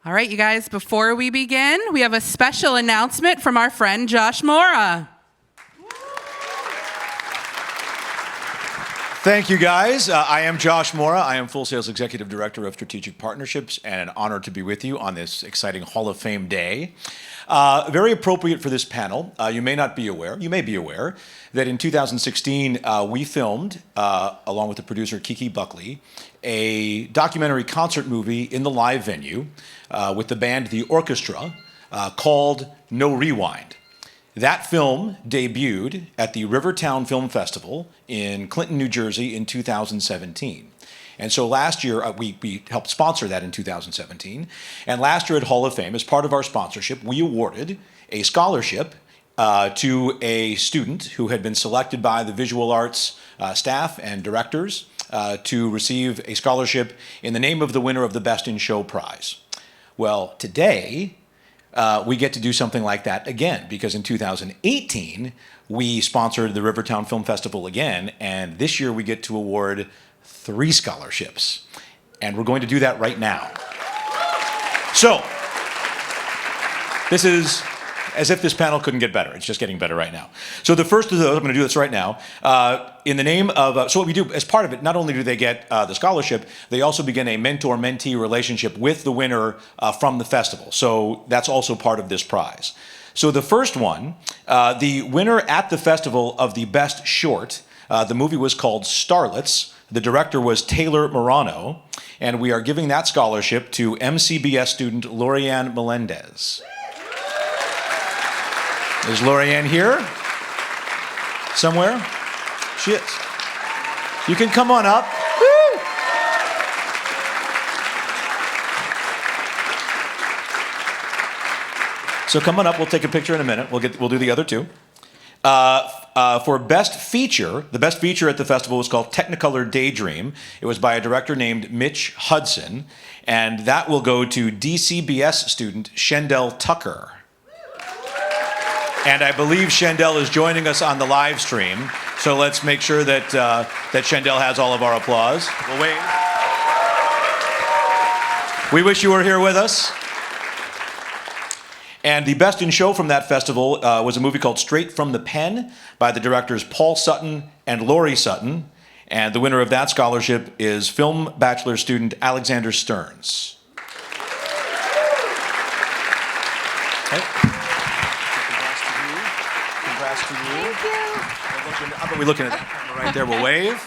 All right, you guys, before we begin, we have a special announcement from our friend Josh Mora. Thank you, guys. I am Josh Mora. I am Full Sail's Executive Director of Strategic Partnerships, and an honor to be with you on this exciting Hall of Fame day. Very appropriate for this panel. You may be aware, that in 2016, we filmed, along with the producer Kiki Buckley, a documentary concert movie in the live venue with the band The Orchestra called No Rewind. That film debuted at the Rivertown Film Festival in Clinton, New Jersey in 2017. And so last year, we helped sponsor that in 2017. And last year at Hall of Fame, as part of our sponsorship, we awarded a scholarship to a student who had been selected by the visual arts staff and directors to receive a scholarship in the name of the winner of the Best in Show prize. Well, today, we get to do something like that again, because in 2018, we sponsored the Rivertown Film Festival again, and this year we get to award 3 scholarships. And we're going to do that right now. So, this is as if this panel couldn't get better. It's just getting better right now. So the first of those, I'm going to do this right now, in the name of, so what we do as part of it, not only do they get the scholarship, they also begin a mentor-mentee relationship with the winner from the festival. So that's also part of this prize. So the first one, the winner at the festival of the best short, the movie was called Starlets. The director was Taylor Morano, and we are giving that scholarship to MCBS student Lorianne Melendez. Is Lorianne here? Somewhere? She is. You can come on up. Woo! So come on up. We'll take a picture in a minute. We'll do the other two. For Best Feature, the Best Feature at the festival was called Technicolor Daydream. It was by a director named Mitch Hudson, and that will go to DCBS student Shendell Tucker. And I believe Shendell is joining us on the live stream, so let's make sure that that Shendell has all of our applause. We'll wait. We wish you were here with us. And the Best in Show from that festival was a movie called Straight from the Pen by the directors Paul Sutton and Laurie Sutton. And the winner of that scholarship is film bachelor student Alexander Stearns. Okay. Congrats to you. Thank you. How about we look at that camera right there? We'll wave.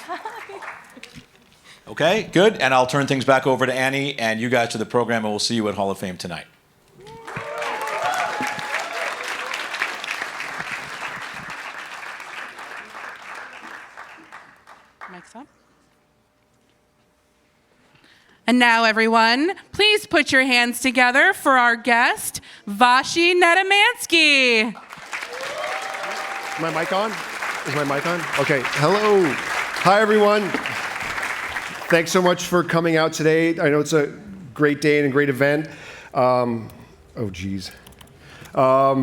Okay, good. And I'll turn things back over to Annie and you guys to the program, and we'll see you at Hall of Fame tonight. Mic's up. And now, everyone, please put your hands together for our guest, Vashi Nedomansky. Is my mic on? Is my mic on? Okay. Hello. Hi, everyone. Thanks so much for coming out today. I know it's a great day and a great event. Oh, geez. I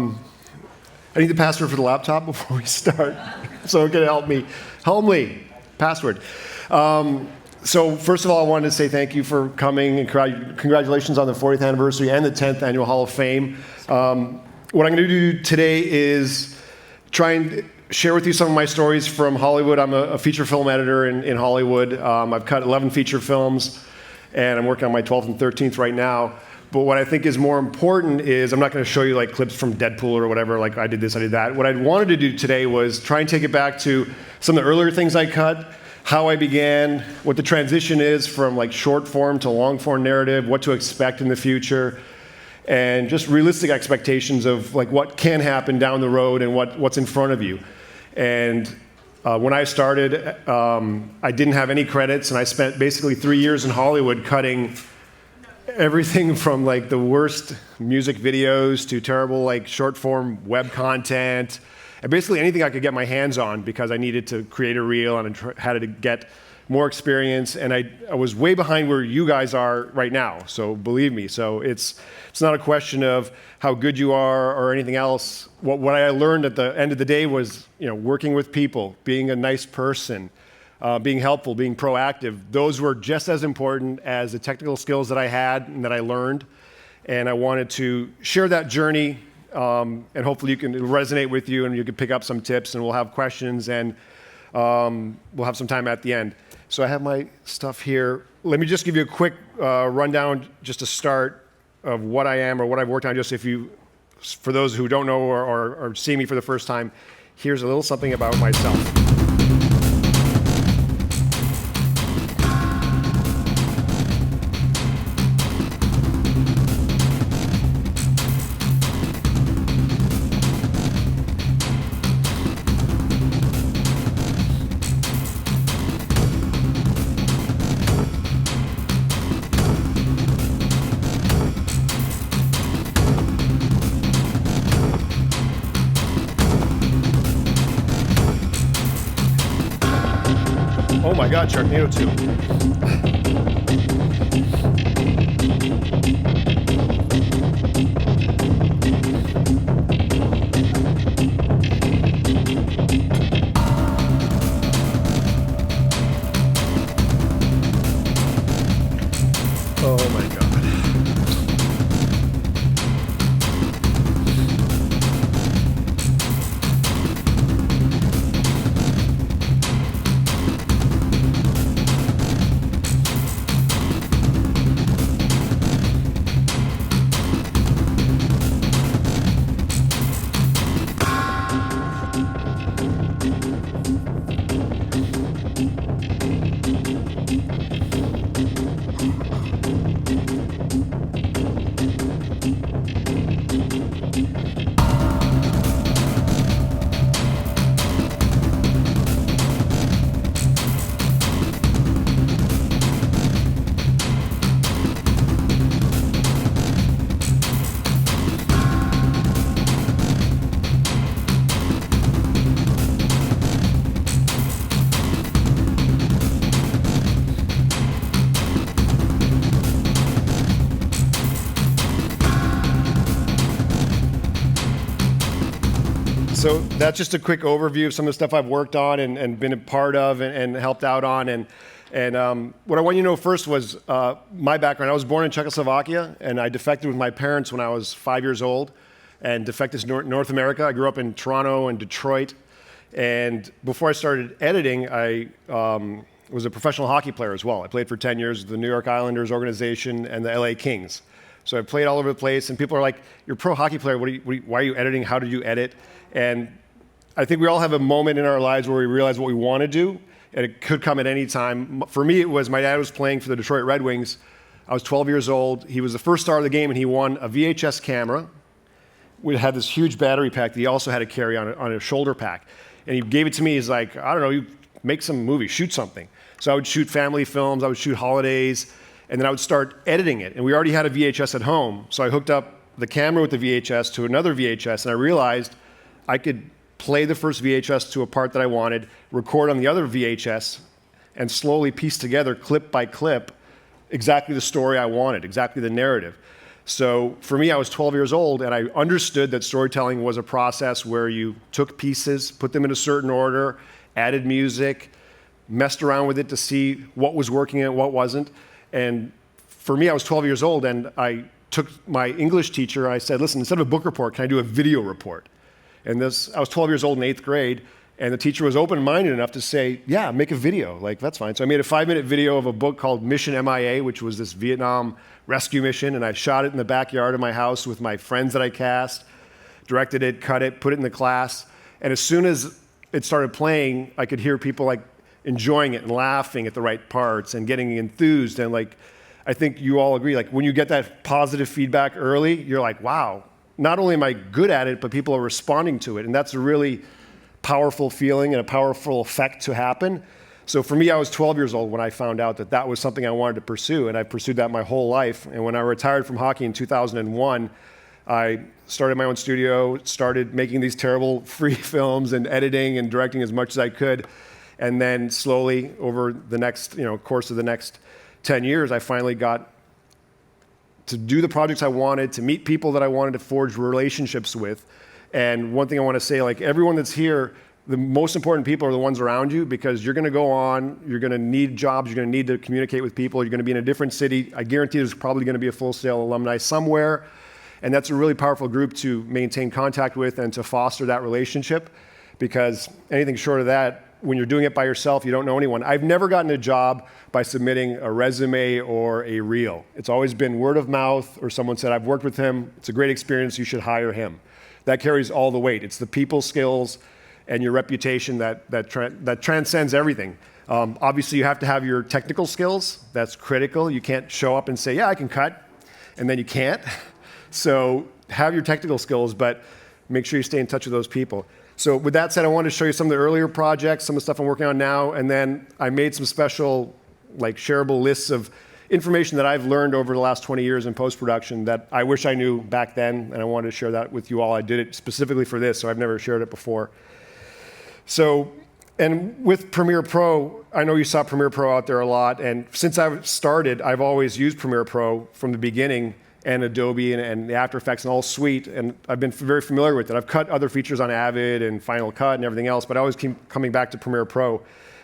need the password for the laptop before we start. So it can help me. Help me. Password. So first of all, I wanted to say thank you for coming and congratulations on the 40th anniversary and the 10th Annual Hall of Fame. What I'm going to do today is try and share with you some of my stories from Hollywood. I'm a feature film editor in Hollywood. I've cut 11 feature films, and I'm working on my 12th and 13th right now. But what I think is more important is I'm not going to show you like clips from Deadpool or whatever, like I did this, I did that. What I wanted to do today was try and take it back to some of the earlier things I cut, how I began, what the transition is from like short form to long form narrative, what to expect in the future, and just realistic expectations of like what can happen down the road and what's in front of you. And when I started, I didn't have any credits, and I spent basically 3 years in Hollywood cutting everything from like the worst music videos to terrible like short form web content, and basically anything I could get my hands on because I needed to create a reel and I had to get more experience. And I was way behind where you guys are right now. So believe me. So it's not a question of how good you are or anything else. What I learned at the end of the day was, working with people, being a nice person, being helpful, being proactive. Those were just as important as the technical skills that I had and that I learned. And I wanted to share that journey, and hopefully you can resonate with you and you can pick up some tips, and we'll have questions, and we'll have some time at the end. So I have my stuff here. Let me just give you a quick rundown just to start of what I am or what I've worked on, just for those who don't know or see me for the first time. Here's a little something about myself. Oh my God, Sharknado 2. Oh my God. So that's just a quick overview of some of the stuff I've worked on and been a part of and helped out on. And what I want you to know first was my background. I was born in Czechoslovakia, and I defected with my parents when I was 5 years old and defected to North America. I grew up in Toronto and Detroit. And before I started editing, I was a professional hockey player as well. I played for 10 years with the New York Islanders organization and the LA Kings. So I played all over the place, and people are like, "You're a pro hockey player. Why are you editing? How did you edit?" And I think we all have a moment in our lives where we realize what we want to do, and it could come at any time. For me, it was my dad was playing for the Detroit Red Wings. I was 12 years old. He was the first star of the game, and he won a VHS camera. We had this huge battery pack that he also had to carry on a shoulder pack. And he gave it to me. He's like, "I don't know, you make some movie, shoot something." So I would shoot family films, I would shoot holidays, and then I would start editing it. And we already had a VHS at home, so I hooked up the camera with the VHS to another VHS, and I realized I could play the first VHS to a part that I wanted, record on the other VHS, and slowly piece together, clip by clip, exactly the story I wanted, exactly the narrative. So for me, I was 12 years old, and I understood that storytelling was a process where you took pieces, put them in a certain order, added music, messed around with it to see what was working and what wasn't. And for me, I was 12 years old, and I took my English teacher, I said, "Listen, instead of a book report, can I do a video report?" And I was 12 years old in 8th grade, and the teacher was open-minded enough to say, "Yeah, make a video, like that's fine." So I made a 5-minute video of a book called Mission MIA, which was this Vietnam rescue mission, and I shot it in the backyard of my house with my friends that I cast, directed it, cut it, put it in the class. And as soon as it started playing, I could hear people like enjoying it and laughing at the right parts and getting enthused. And like, I think you all agree, like when you get that positive feedback early, you're like, wow, not only am I good at it, but people are responding to it. And that's a really powerful feeling and a powerful effect to happen. So for me, I was 12 years old when I found out that that was something I wanted to pursue, and I pursued that my whole life. And when I retired from hockey in 2001, I started my own studio, started making these terrible free films and editing and directing as much as I could. And then slowly over the next, course of the next 10 years, I finally got to do the projects I wanted, to meet people that I wanted to forge relationships with. And one thing I want to say, like everyone that's here, the most important people are the ones around you, because you're going to go on, you're going to need jobs, you're going to need to communicate with people, you're going to be in a different city. I guarantee there's probably going to be a Full Sail alumni somewhere, and that's a really powerful group to maintain contact with and to foster that relationship, because anything short of that, when you're doing it by yourself, you don't know anyone. I've never gotten a job by submitting a resume or a reel. It's always been word of mouth, or someone said, I've worked with him, it's a great experience, you should hire him. That carries all the weight. It's the people skills and your reputation that transcends everything. Obviously, you have to have your technical skills. That's critical. You can't show up and say, yeah, I can cut, and then you can't. So have your technical skills, but make sure you stay in touch with those people. So with that said, I wanted to show you some of the earlier projects, some of the stuff I'm working on now, and then I made some special, like, shareable lists of information that I've learned over the last 20 years in post-production that I wish I knew back then, and I wanted to share that with you all. I did it specifically for this, so I've never shared it before. So, and with Premiere Pro, I know you saw Premiere Pro out there a lot, and since I've started, I've always used Premiere Pro from the beginning, and Adobe and the After Effects and all suite, and I've been very familiar with it. I've cut other features on Avid and Final Cut and everything else, but I always keep coming back to Premiere Pro.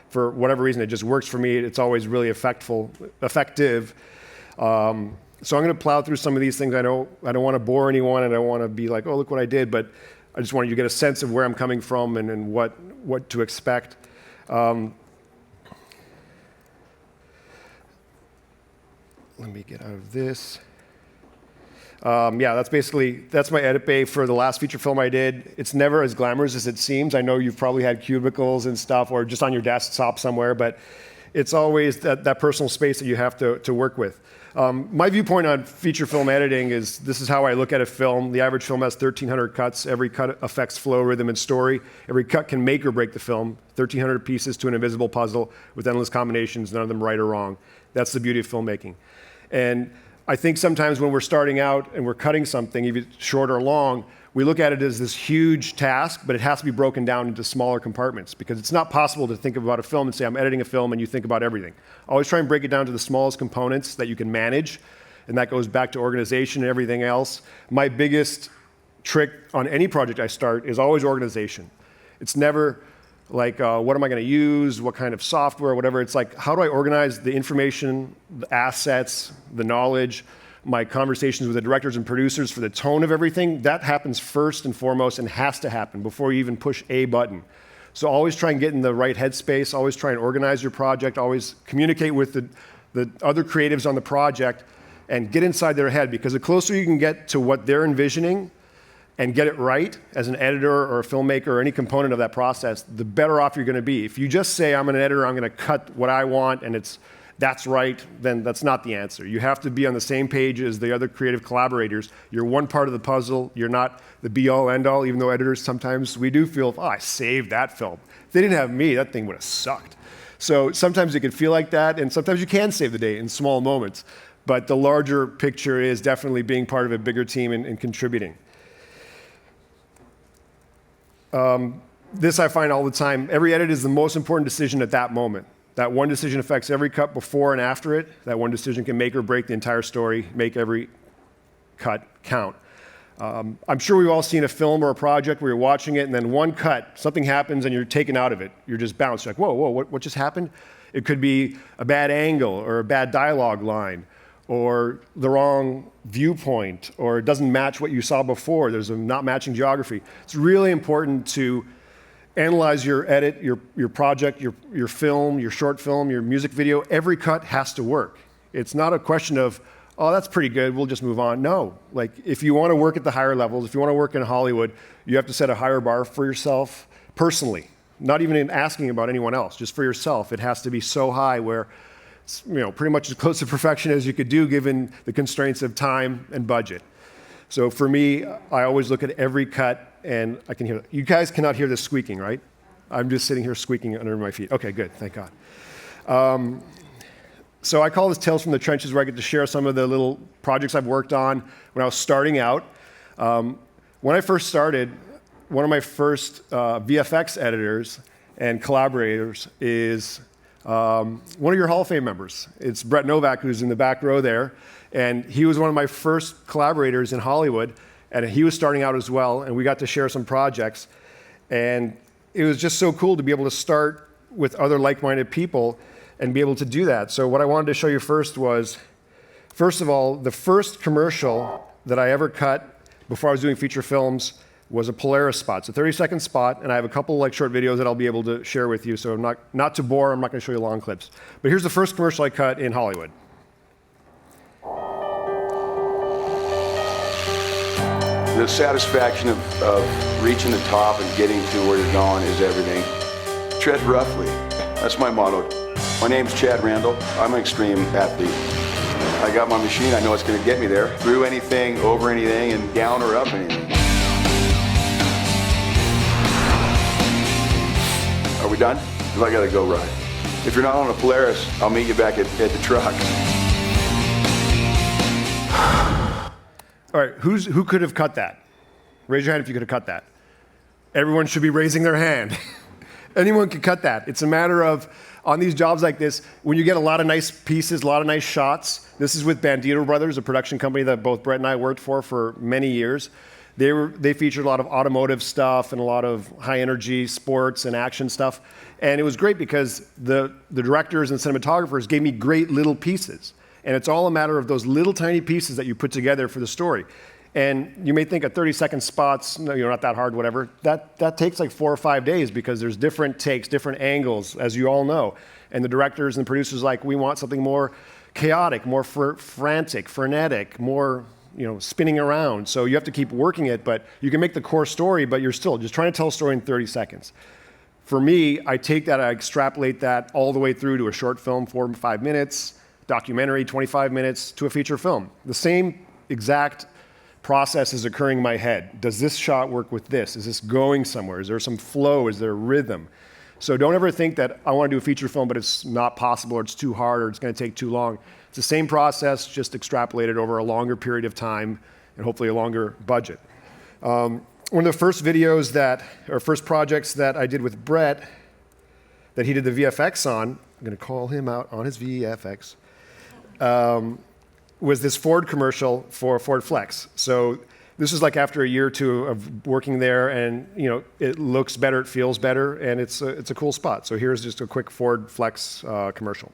For whatever reason, it just works for me. It's always really effective. So I'm going to plow through some of these things. I don't want to bore anyone, and I don't want to be like, oh, look what I did, but I just wanted you to get a sense of where I'm coming from and what to expect. Let me get out of this. Yeah, that's my edit bay for the last feature film I did. It's never as glamorous as it seems. I know you've probably had cubicles and stuff, or just on your desktop somewhere, but it's always that personal space that you have to work with. My viewpoint on feature film editing is, this is how I look at a film. The average film has 1,300 cuts. Every cut affects flow, rhythm, and story. Every cut can make or break the film. 1,300 pieces to an invisible puzzle with endless combinations, none of them right or wrong. That's the beauty of filmmaking. And I think sometimes when we're starting out and we're cutting something, either short or long, we look at it as this huge task, but it has to be broken down into smaller compartments, because it's not possible to think about a film and say, I'm editing a film, and you think about everything. Always try and break it down to the smallest components that you can manage, and that goes back to organization and everything else. My biggest trick on any project I start is always organization. It's never like, what am I going to use, what kind of software, whatever. It's like, how do I organize the information, the assets, the knowledge, my conversations with the directors and producers for the tone of everything. That happens first and foremost, and has to happen before you even push a button. So always try and get in the right headspace, always try and organize your project, always communicate with the other creatives on the project, and get inside their head, because the closer you can get to what they're envisioning and get it right as an editor or a filmmaker or any component of that process, the better off you're going to be. If you just say, I'm an editor, I'm going to cut what I want, and that's right, then that's not the answer. You have to be on the same page as the other creative collaborators. You're one part of the puzzle. You're not the be-all, end-all, even though editors sometimes, we do feel, I saved that film. If they didn't have me, that thing would have sucked. So sometimes it can feel like that, and sometimes you can save the day in small moments. But the larger picture is definitely being part of a bigger team and contributing. This I find all the time. Every edit is the most important decision at that moment. That one decision affects every cut before and after it. That one decision can make or break the entire story, make every cut count. I'm sure we've all seen a film or a project where you're watching it, and then one cut, something happens, and you're taken out of it. You're just bounced. You're like, whoa, what just happened? It could be a bad angle, or a bad dialogue line, or the wrong viewpoint, or it doesn't match what you saw before. There's a not matching geography. It's really important to analyze your edit, your project, your film, your short film, your music video. Every cut has to work. It's not a question of, oh, that's pretty good, we'll just move on. No, like, if you want to work at the higher levels, if you want to work in Hollywood, you have to set a higher bar for yourself personally, not even in asking about anyone else, just for yourself. It has to be so high where, pretty much as close to perfection as you could do given the constraints of time and budget. So for me, I always look at every cut, and I can hear it. You guys cannot hear this squeaking, right? I'm just sitting here squeaking under my feet. Okay, good, thank God. So I call this Tales from the Trenches, where I get to share some of the little projects I've worked on when I was starting out. When I first started, one of my first VFX editors and collaborators is one of your Hall of Fame members. It's Brett Novak, who's in the back row there. And he was one of my first collaborators in Hollywood. And he was starting out as well. And we got to share some projects. And it was just so cool to be able to start with other like-minded people and be able to do that. So what I wanted to show you first was, first of all, the first commercial that I ever cut before I was doing feature films was a Polaris spot. It's a 30-second spot, and I have a couple like short videos that I'll be able to share with you. So not to bore, I'm not going to show you long clips. But here's the first commercial I cut in Hollywood. The satisfaction of reaching the top and getting to where you're going is everything. Tread roughly. That's my motto. My name's Chad Randall. I'm an extreme athlete. I got my machine. I know it's going to get me there. Through anything, over anything, and down or up anything. Are we done? Because I got to go ride. If you're not on a Polaris, I'll meet you back at the truck. All right, who could have cut that? Raise your hand if you could have cut that. Everyone should be raising their hand. Anyone can cut that. It's a matter of, on these jobs like this, when you get a lot of nice pieces, a lot of nice shots. This is with Bandito Brothers, a production company that both Brett and I worked for many years. They featured a lot of automotive stuff and a lot of high energy sports and action stuff. And it was great because the directors and cinematographers gave me great little pieces. And it's all a matter of those little tiny pieces that you put together for the story. And you may think a 30-second spot's not that hard, whatever. That takes like 4 or 5 days because there's different takes, different angles, as you all know. And the directors and the producers we want something more chaotic, more frantic, frenetic, more spinning around. So you have to keep working it, but you can make the core story, but you're still just trying to tell a story in 30 seconds. For me, I take that, I extrapolate that all the way through to a short film, 4 to 5 minutes, documentary, 25 minutes, to a feature film. The same exact process is occurring in my head. Does this shot work with this? Is this going somewhere? Is there some flow? Is there rhythm? So don't ever think that I want to do a feature film, but it's not possible, or it's too hard, or it's going to take too long. It's the same process, just extrapolated over a longer period of time and hopefully a longer budget. One of the first videos first projects that I did with Brett, that he did the VFX on, I'm going to call him out on his VFX, was this Ford commercial for Ford Flex. So this is like after a year or two of working there, and it looks better, it feels better, and it's a cool spot. So here's just a quick Ford Flex commercial.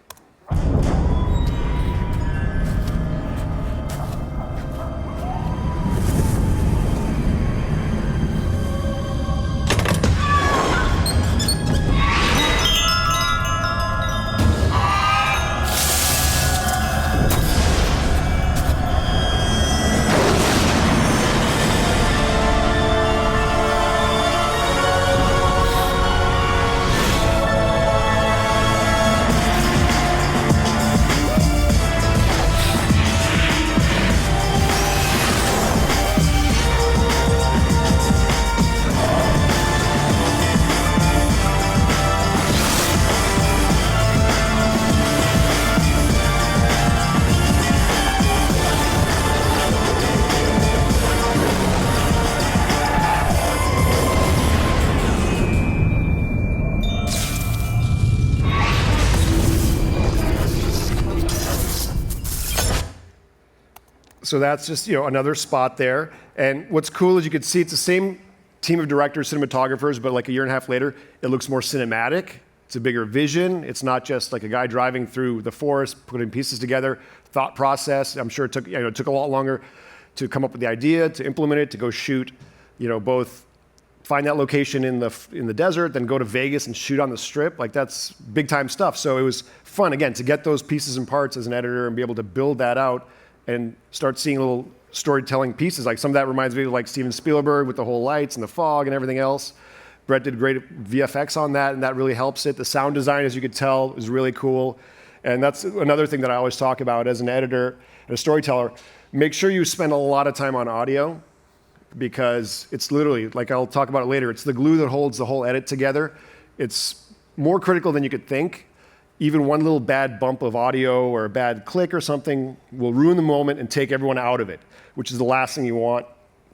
So that's just another spot there. And what's cool is you can see it's the same team of directors, cinematographers, but like a year and a half later, it looks more cinematic. It's a bigger vision. It's not just like a guy driving through the forest, putting pieces together. Thought process. I'm sure it took a lot longer to come up with the idea, to implement it, to go shoot, both find that location in the desert, then go to Vegas and shoot on the Strip. Like that's big time stuff. So it was fun again to get those pieces and parts as an editor and be able to build that out and start seeing little storytelling pieces. Like some of that reminds me of like Steven Spielberg with the whole lights and the fog and everything else. Brett did great VFX on that, and that really helps it. The sound design, as you could tell, is really cool. And that's another thing that I always talk about as an editor and a storyteller. Make sure you spend a lot of time on audio, because it's literally, like I'll talk about it later, it's the glue that holds the whole edit together. It's more critical than you could think. Even one little bad bump of audio or a bad click or something will ruin the moment and take everyone out of it, which is the last thing you want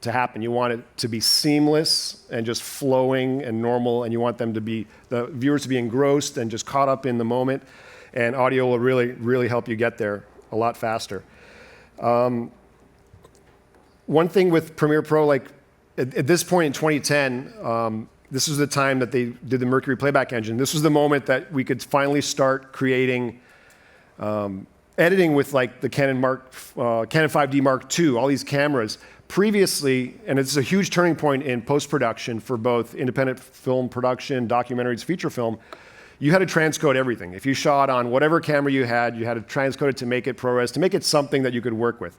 to happen. You want it to be seamless and just flowing and normal, and you want them to be, the viewers to be engrossed and just caught up in the moment. And audio will really, really help you get there a lot faster. One thing with Premiere Pro, like at this point in 2010, this was the time that they did the Mercury playback engine. This was the moment that we could finally start creating editing with like the Canon 5D Mark II, all these cameras. Previously, and it's a huge turning point in post-production for both independent film production, documentaries, feature film, you had to transcode everything. If you shot on whatever camera you had to transcode it to make it ProRes, to make it something that you could work with.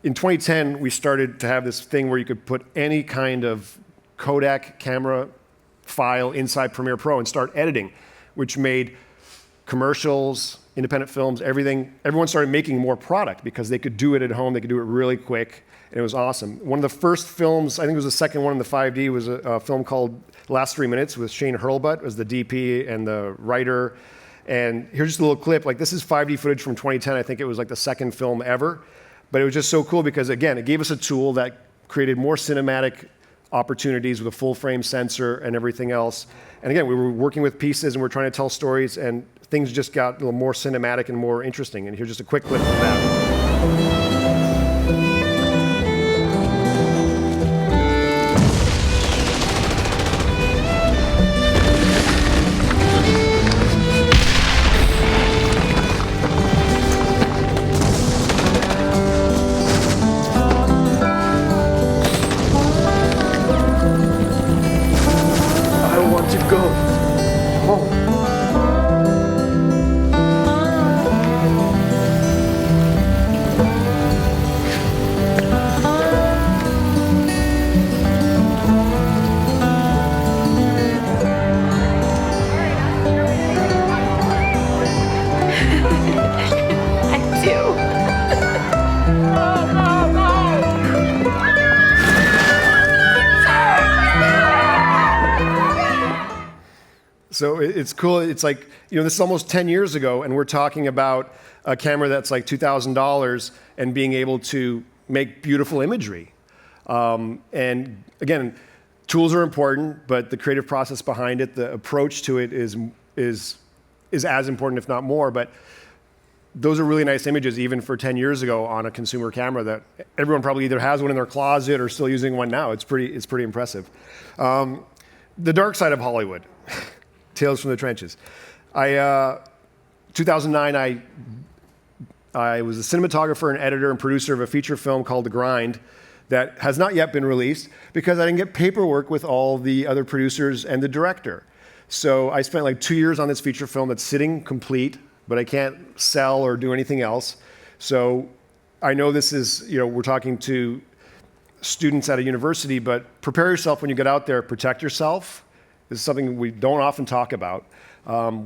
In 2010, we started to have this thing where you could put any kind of Kodak camera file inside Premiere Pro and start editing, which made commercials, independent films, everything. Everyone started making more product because they could do it at home, they could do it really quick, and it was awesome. One of the first films, I think it was the second one in the 5D, was a film called Last 3 Minutes with Shane Hurlbut as the DP and the writer. And here's just a little clip. Like, this is 5D footage from 2010. I think it was like the second film ever. But it was just so cool because, again, it gave us a tool that created more cinematic opportunities with a full frame sensor and everything else. And again, we were working with pieces and we're trying to tell stories, and things just got a little more cinematic and more interesting. And here's just a quick clip of that. So it's cool. It's like, this is almost 10 years ago, and we're talking about a camera that's like $2,000 and being able to make beautiful imagery. And again, tools are important, but the creative process behind it, the approach to it is as important, if not more. But those are really nice images, even for 10 years ago on a consumer camera that everyone probably either has one in their closet or still using one now. It's pretty impressive. The dark side of Hollywood. Tales from the trenches. 2009, I was a cinematographer and editor and producer of a feature film called The Grind that has not yet been released because I didn't get paperwork with all the other producers and the director. So I spent like 2 years on this feature film that's sitting complete, but I can't sell or do anything else. So I know this is, we're talking to students at a university, but prepare yourself when you get out there, protect yourself. This is something we don't often talk about.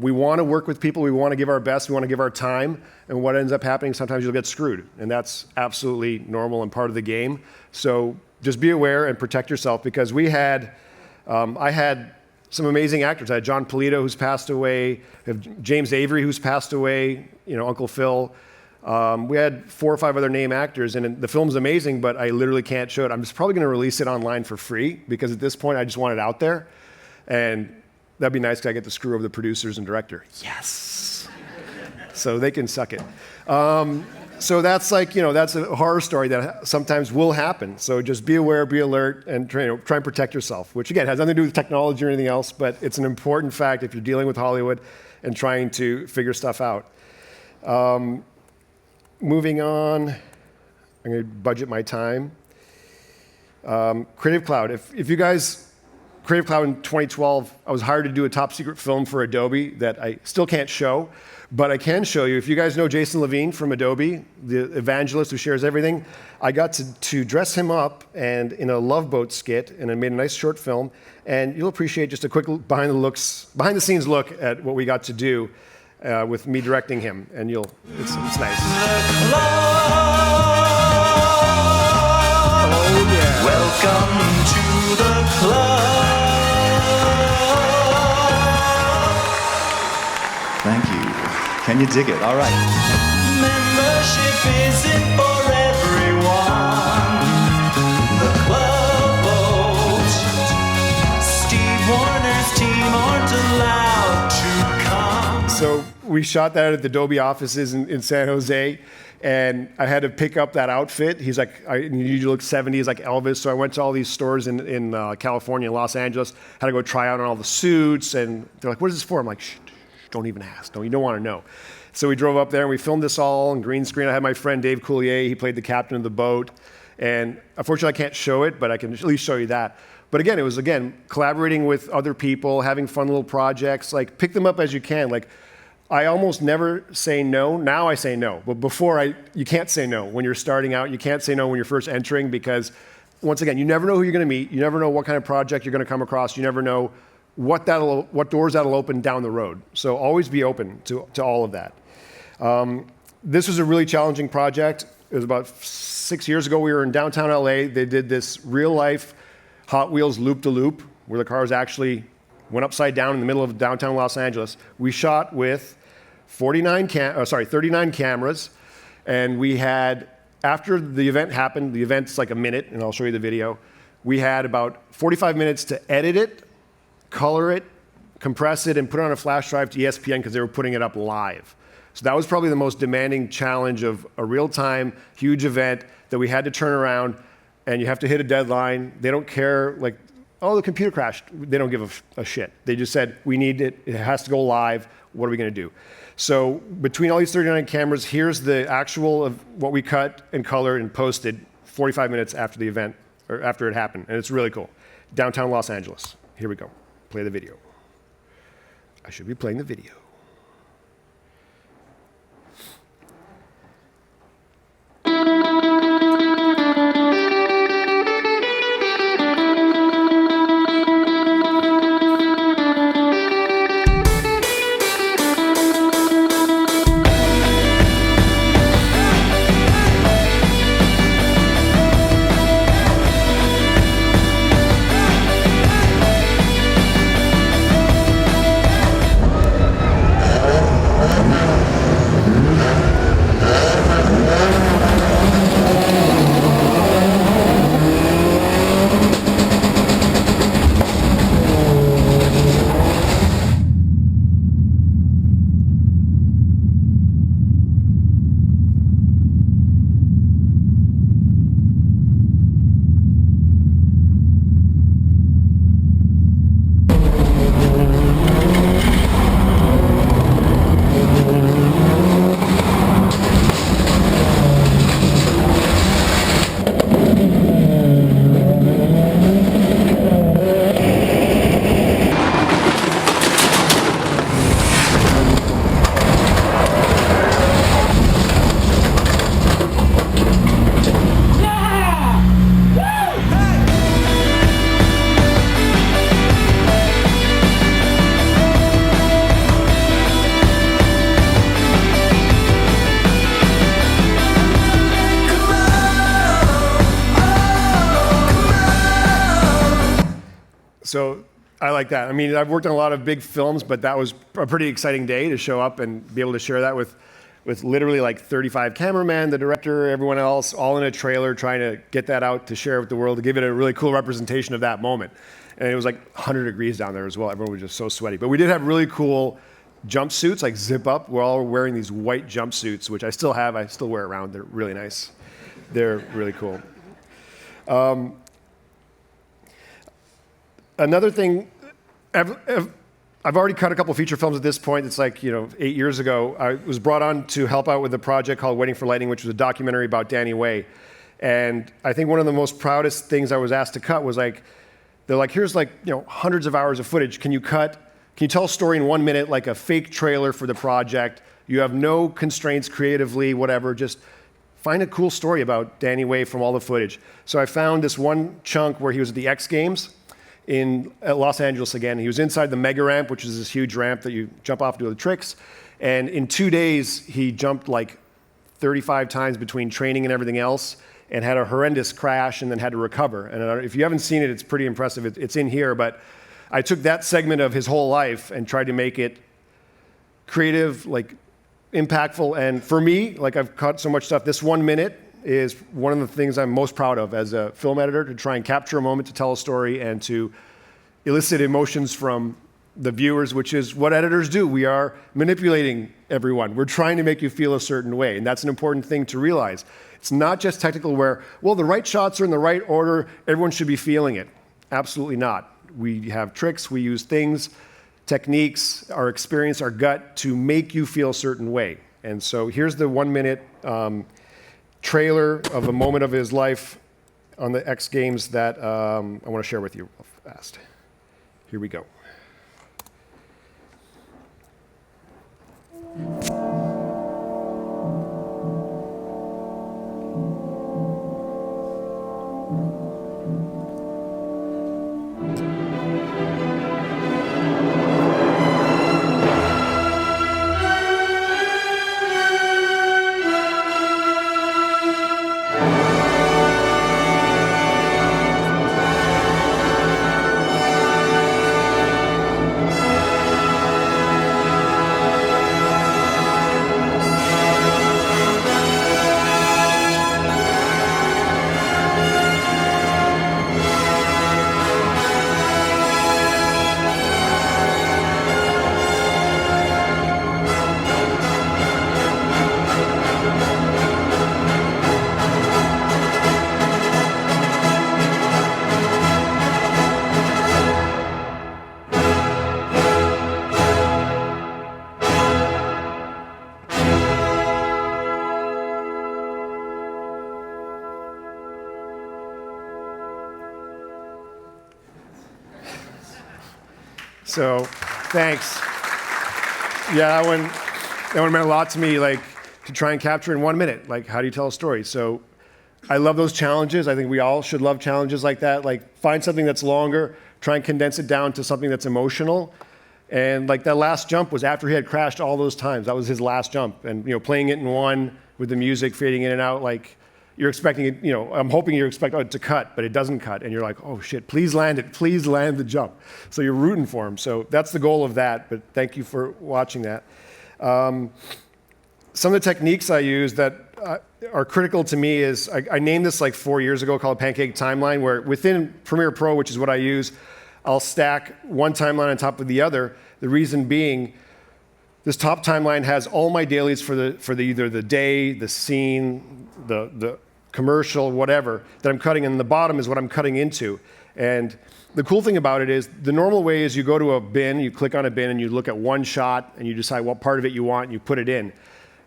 We want to work with people. We want to give our best. We want to give our time. And what ends up happening, sometimes you'll get screwed. And that's absolutely normal and part of the game. So just be aware and protect yourself, because I had some amazing actors. I had John Polito, who's passed away. We have James Avery, who's passed away, Uncle Phil. We had 4 or 5 other name actors, and the film's amazing, but I literally can't show it. I'm just probably going to release it online for free, because at this point, I just want it out there. And that'd be nice because I get to screw over the producers and director. Yes. So they can suck it. So that's that's a horror story that sometimes will happen. So just be aware, be alert, and try and protect yourself, which again has nothing to do with technology or anything else, but it's an important fact if you're dealing with Hollywood and trying to figure stuff out. Moving on, I'm going to budget my time. Creative Cloud. If you guys... Creative Cloud in 2012, I was hired to do a top secret film for Adobe that I still can't show, but I can show you. If you guys know Jason Levine from Adobe, the evangelist who shares everything, I got to dress him up and in a Love Boat skit, and I made a nice short film. And you'll appreciate just a quick behind the scenes look at what we got to do with me directing him, and it's nice. Oh yeah. Welcome to the club. Thank you. Can you dig it? All right. Membership isn't for everyone. The club vote. Steve Warner's team aren't allowed to come. So we we shot that at the Adobe offices in San Jose, and I had to pick up that outfit. He's like, I need you to look 70s like Elvis. So I went to all these stores in California, Los Angeles, had to go try out on all the suits, and they're like, what is this for? I'm like, shh, don't even ask. No, you don't want to know. So we drove up there and we filmed this all in green screen. I had my friend Dave Coulier, he played the captain of the boat. And unfortunately I can't show it, but I can at least show you that. But again, it was collaborating with other people, having fun little projects, like pick them up as you can. Like I almost never say no. Now I say no, but before you can't say no. When you're starting out, you can't say no when you're first entering because once again, you never know who you're gonna meet. You never know what kind of project you're gonna come across. You never know what doors that'll open down the road. So always be open to all of that. This was a really challenging project. It was about 6 years ago. We were in downtown LA. They did this real life Hot Wheels loop-de-loop where the cars actually went upside down in the middle of downtown Los Angeles. We shot with 39 cameras, and we had, after the event happened, the event's like a minute, and I'll show you the video, we had about 45 minutes to edit it, color it, compress it, and put it on a flash drive to ESPN because they were putting it up live. So that was probably the most demanding challenge of a real-time, huge event that we had to turn around, and you have to hit a deadline. They don't care, like, oh, the computer crashed. They don't give a shit. They just said, we need it. It has to go live. What are we going to do? So between all these 39 cameras, here's the actual of what we cut and colored and posted 45 minutes after the event, or after it happened, and it's really cool. Downtown Los Angeles. Here we go. Play the video. I should be playing the video. So I like that. I mean, I've worked on a lot of big films, but that was a pretty exciting day to show up and be able to share that with literally like 35 cameramen, the director, everyone else, all in a trailer trying to get that out to share with the world, to give it a really cool representation of that moment. And it was like 100 degrees down there as well. Everyone was just so sweaty. But we did have really cool jumpsuits, like zip up. We're all wearing these white jumpsuits, which I still have. I still wear around. They're really nice. They're really cool. Another thing, I've already cut a couple feature films at this point. It's like, 8 years ago. I was brought on to help out with a project called Waiting for Lightning, which was a documentary about Danny Way. And I think one of the most proudest things I was asked to cut was like, they're like, here's like, hundreds of hours of footage. Can you tell a story in 1 minute, like a fake trailer for the project? You have no constraints creatively, whatever, just find a cool story about Danny Way from all the footage. So I found this one chunk where he was at the X Games at Los Angeles again. He was inside the mega ramp, which is this huge ramp that you jump off to do the tricks. And in 2 days, he jumped like 35 times between training and everything else and had a horrendous crash and then had to recover. And if you haven't seen it, it's pretty impressive. It's in here, but I took that segment of his whole life and tried to make it creative, like impactful. And for me, like I've cut so much stuff, this 1 minute is one of the things I'm most proud of as a film editor, to try and capture a moment, to tell a story, and to elicit emotions from the viewers, which is what editors do. We are manipulating everyone. We're trying to make you feel a certain way, and that's an important thing to realize. It's not just technical where, well, the right shots are in the right order, everyone should be feeling it. Absolutely not. We have tricks, we use things, techniques, our experience, our gut to make you feel a certain way. And so here's the 1-minute trailer of a moment of his life on the X Games that I want to share with you real fast. Here we go. So, thanks. Yeah, that one meant a lot to me, like, to try and capture in 1 minute, like, how do you tell a story? So, I love those challenges. I think we all should love challenges like that. Like, find something that's longer, try and condense it down to something that's emotional. And, like, that last jump was after he had crashed all those times. That was his last jump. And, playing it in one with the music fading in and out, like, you're expecting it, I'm hoping you expect it to cut, but it doesn't cut. And you're like, oh shit, please land it. Please land the jump. So you're rooting for him. So that's the goal of that, but thank you for watching that. Some of the techniques I use that are critical to me is, I named this like 4 years ago called Pancake Timeline, where within Premiere Pro, which is what I use, I'll stack one timeline on top of the other. The reason being, this top timeline has all my dailies for either the day, the scene, the commercial, whatever, that I'm cutting, and the bottom is what I'm cutting into. And the cool thing about it is, the normal way is you go to a bin, you click on a bin, and you look at one shot, and you decide what part of it you want, and you put it in.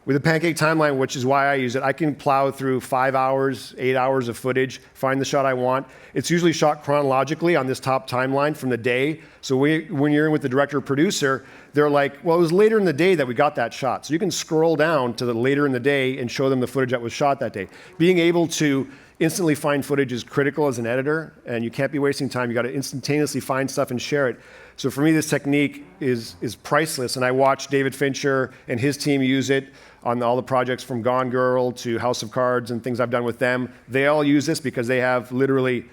With the Pancake Timeline, which is why I use it, I can plow through 5 hours, 8 hours of footage, find the shot I want. It's usually shot chronologically on this top timeline from the day. So when you're in with the director or producer, they're like, well, it was later in the day that we got that shot. So you can scroll down to the later in the day and show them the footage that was shot that day. Being able to instantly find footage is critical as an editor, and you can't be wasting time. You got to instantaneously find stuff and share it. So for me, this technique is priceless, and I watch David Fincher and his team use it on all the projects from Gone Girl to House of Cards and things I've done with them. They all use this because they have literally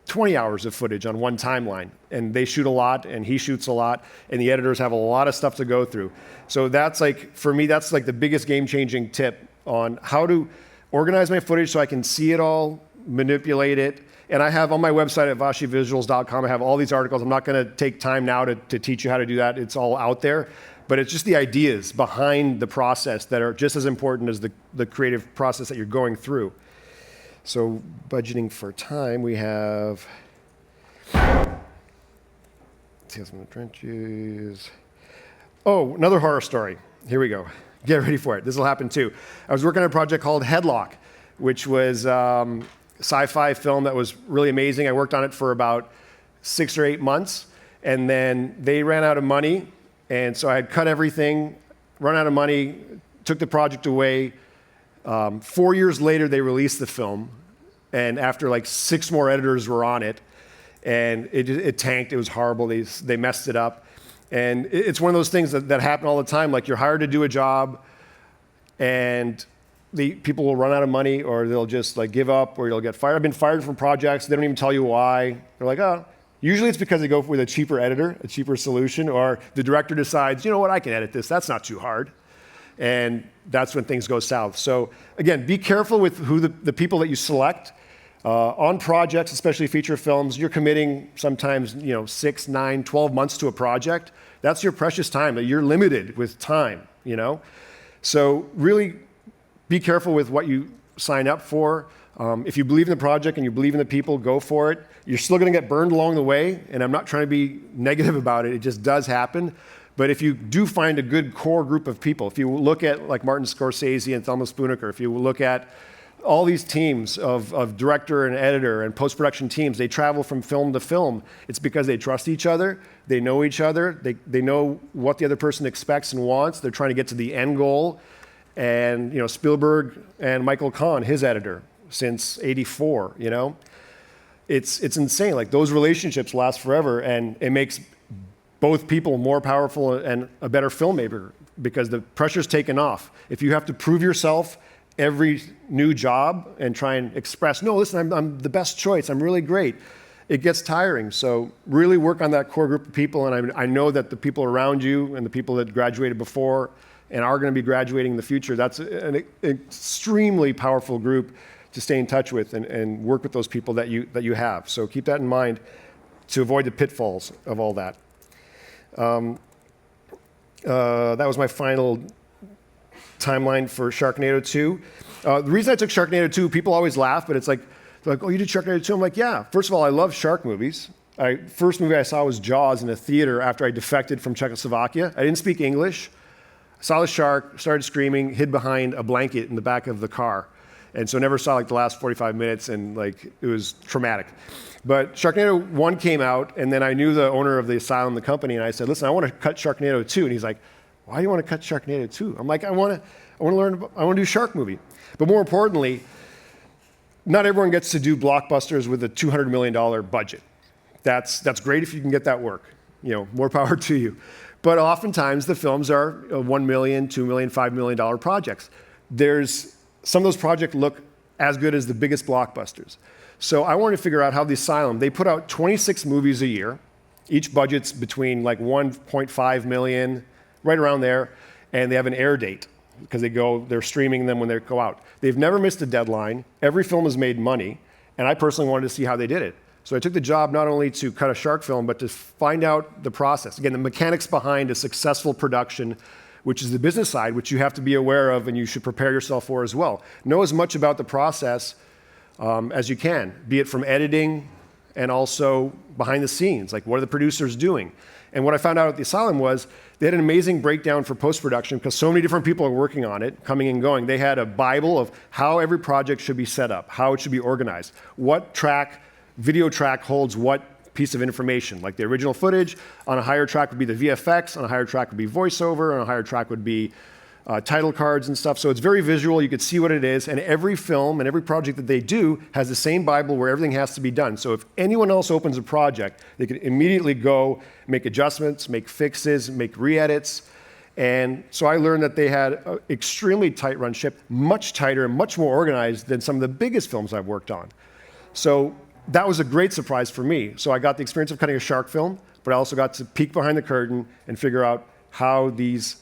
20 hours of footage on one timeline, and they shoot a lot, and he shoots a lot, and the editors have a lot of stuff to go through. So that's like, for me, that's like the biggest game-changing tip on how to organize my footage so I can see it all, manipulate it. And I have on my website at vashivisuals.com, I have all these articles. I'm not going to take time now to teach you how to do that. It's all out there. But it's just the ideas behind the process that are just as important as the creative process that you're going through. So budgeting for time, we have Tales from the Trenches. Oh, another horror story. Here we go. Get ready for it. This will happen too. I was working on a project called Headlock, which was sci-fi film that was really amazing. I worked on it for about 6 or 8 months, and then they ran out of money, and so I had cut everything, run out of money, took the project away. 4 years later, they released the film, and after like 6 more editors were on it, and it tanked. It was horrible. They messed it up. And it's one of those things that happen all the time. Like, you're hired to do a job, and people will run out of money, or they'll just like give up, or you'll get fired. I've been fired from projects. They don't even tell you why. They're like, oh. Usually it's because they go with a cheaper editor, a cheaper solution, or the director decides, you know what, I can edit this. That's not too hard. And that's when things go south. So again, be careful with who the people that you select. On projects, especially feature films, you're committing sometimes 6, 9, 12 months to a project. That's your precious time. You're limited with time, So really be careful with what you sign up for. If you believe in the project and you believe in the people, go for it. You're still going to get burned along the way, and I'm not trying to be negative about it. It just does happen. But if you do find a good core group of people, if you look at like Martin Scorsese and Thelma Spoonaker, if you look at all these teams of director and editor and post-production teams, they travel from film to film. It's because they trust each other, they know each other, they know what the other person expects and wants. They're trying to get to the end goal. And Spielberg and Michael Kahn, his editor, since '84, It's insane. Like those relationships last forever, and it makes both people more powerful and a better filmmaker because the pressure's taken off. If you have to prove yourself every new job and try and express, no, listen, I'm the best choice, I'm really great, it gets tiring. So really work on that core group of people, and I know that the people around you and the people that graduated before and are going to be graduating in the future, that's an extremely powerful group to stay in touch with and work with those people that you have. So keep that in mind to avoid the pitfalls of all that. That was my final timeline for Sharknado 2. The reason I took Sharknado 2, people always laugh, but it's like, oh, you did Sharknado 2? I'm like, yeah. First of all, I love shark movies. First movie I saw was Jaws in a theater after I defected from Czechoslovakia. I didn't speak English. I saw the shark, started screaming, hid behind a blanket in the back of the car. And so never saw the last 45 minutes, and it was traumatic. But Sharknado 1 came out, and then I knew the owner of the asylum, the company, and I said, listen, I want to cut Sharknado 2. And he's like, why do you want to cut Sharknado 2? I'm like, I want to do a shark movie. But more importantly, not everyone gets to do blockbusters with a $200 million budget. That's great if you can get that work. More power to you. But oftentimes the films are $1 million, $2 million, $5 million projects. Some of those projects look as good as the biggest blockbusters. So I wanted to figure out how the Asylum, they put out 26 movies a year. Each budget's between 1.5 million, right around there, and they have an air date because they're streaming them when they go out. They've never missed a deadline. Every film has made money, and I personally wanted to see how they did it. So I took the job not only to cut a shark film, but to find out the process. Again, the mechanics behind a successful production, which is the business side, which you have to be aware of and you should prepare yourself for as well. Know as much about the process as you can, be it from editing and also behind the scenes, like what are the producers doing? And what I found out at the Asylum was they had an amazing breakdown for post-production because so many different people are working on it, coming and going. They had a Bible of how every project should be set up, how it should be organized, what video track holds what piece of information, like the original footage. On a higher track would be the VFX, on a higher track would be voiceover, on a higher track would be title cards and stuff. So it's very visual, you could see what it is, and every film and every project that they do has the same Bible where everything has to be done. So if anyone else opens a project, they can immediately go make adjustments, make fixes, make re-edits. And so I learned that they had an extremely tight run ship, much tighter and much more organized than some of the biggest films I've worked on. So that was a great surprise for me. So I got the experience of cutting a shark film, but I also got to peek behind the curtain and figure out how these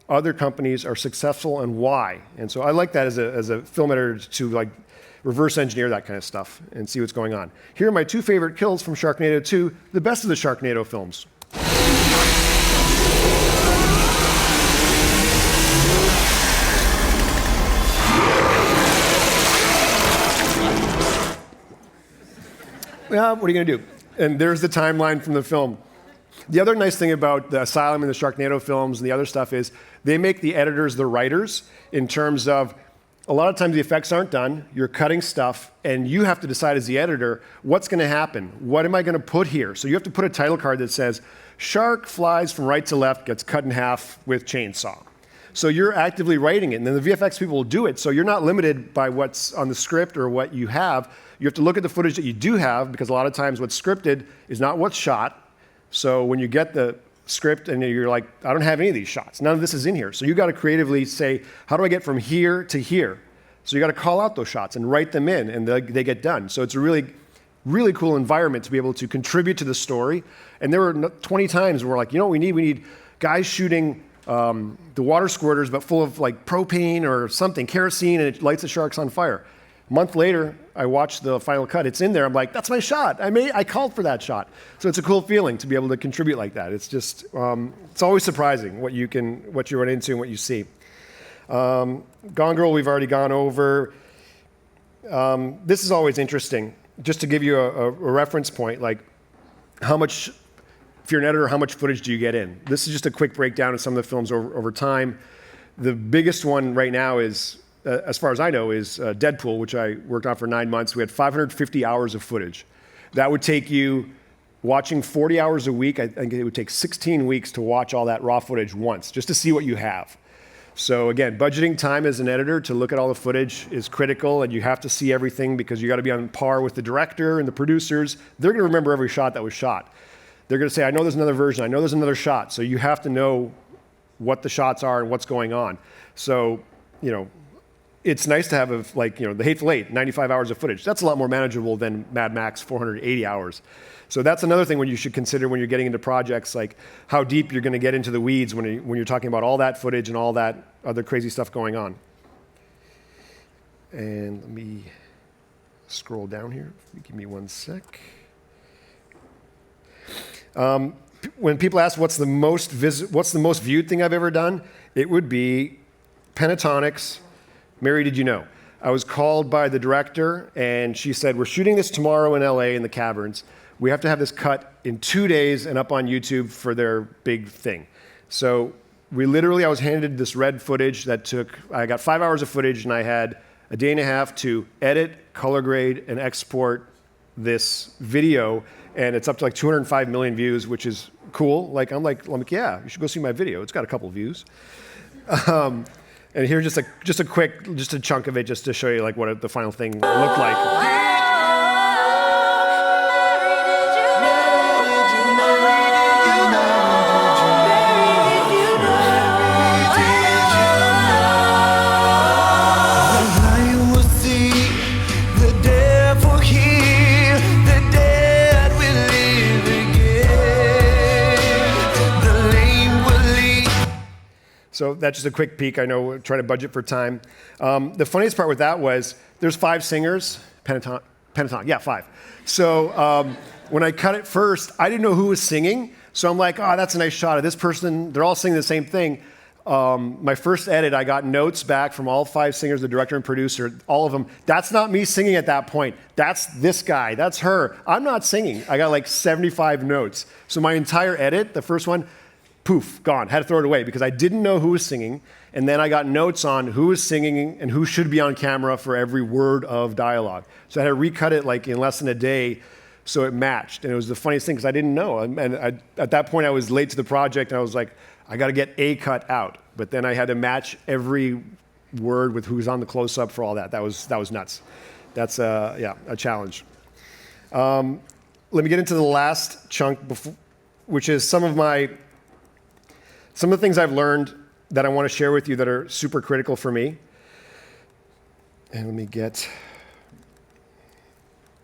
other companies are successful and why. And so I like that as a film editor to reverse engineer that kind of stuff and see what's going on. Here are my two favorite kills from Sharknado 2, the best of the Sharknado films. What are you going to do? And there's the timeline from the film. The other nice thing about the Asylum and the Sharknado films and the other stuff is they make the editors the writers in terms of a lot of times the effects aren't done, you're cutting stuff, and you have to decide as the editor, what's going to happen? What am I going to put here? So you have to put a title card that says, shark flies from right to left, gets cut in half with chainsaw. So you're actively writing it, and then the VFX people will do it. So you're not limited by what's on the script or what you have. You have to look at the footage that you do have, because a lot of times what's scripted is not what's shot. So when you get the script and you're like, I don't have any of these shots. None of this is in here. So you got to creatively say, how do I get from here to here? So you got to call out those shots and write them in, and they get done. So it's a really, really cool environment to be able to contribute to the story. And there were 20 times where we're like, you know what we need? We need guys shooting the water squirters, but full of propane or something, kerosene, and it lights the sharks on fire. A month later, I watched the final cut. It's in there. I'm like, that's my shot. I called for that shot. So it's a cool feeling to be able to contribute like that. It's just, it's always surprising what you run into and what you see. Gone Girl, we've already gone over. This is always interesting. Just to give you a reference point, like how much, if you're an editor, how much footage do you get in? This is just a quick breakdown of some of the films over time. The biggest one right now is, as far as I know, is Deadpool, which I worked on for 9 months. We had 550 hours of footage. That would take you, watching 40 hours a week, I think it would take 16 weeks to watch all that raw footage once, just to see what you have. So again, budgeting time as an editor to look at all the footage is critical, and you have to see everything because you got to be on par with the director and the producers. They're going to remember every shot that was shot. They're going to say, I know there's another version, I know there's another shot. So you have to know what the shots are and what's going on. So, it's nice to have The Hateful Eight, 95 hours of footage. That's a lot more manageable than Mad Max, 480 hours. So that's another thing when you should consider when you're getting into projects, like how deep you're going to get into the weeds when you're talking about all that footage and all that other crazy stuff going on. And let me scroll down here. Give me one sec. When people ask what's the most viewed thing I've ever done, it would be Pentatonics. Mary, did you know? I was called by the director, and she said, we're shooting this tomorrow in LA in the Caverns. We have to have this cut in 2 days and up on YouTube for their big thing. So I was handed this red footage I got 5 hours of footage, and I had a day and a half to edit, color grade, and export this video, and it's up to like 205 million views, which is cool. I'm like, yeah, you should go see my video. It's got a couple views. And here's just a chunk of it, just to show you like what the final thing looked like. So that's just a quick peek. I know we're trying to budget for time. The funniest part with that was there's 5 singers. Pentatonic, yeah, 5. So when I cut it first, I didn't know who was singing. So I'm like, oh, that's a nice shot of this person. They're all singing the same thing. My first edit, I got notes back from all 5 singers, the director and producer, all of them. That's not me singing at that point. That's this guy. That's her. I'm not singing. I got like 75 notes. So my entire edit, the first one, poof, gone. Had to throw it away because I didn't know who was singing. And then I got notes on who was singing and who should be on camera for every word of dialogue. So I had to recut it like in less than a day so it matched. And it was the funniest thing because I didn't know. At that point, I was late to the project, and I was like, I got to get a cut out. But then I had to match every word with who's on the close-up for all that. That was nuts. That's a challenge. Let me get into the last chunk, which is some of the things I've learned that I want to share with you that are super critical for me. And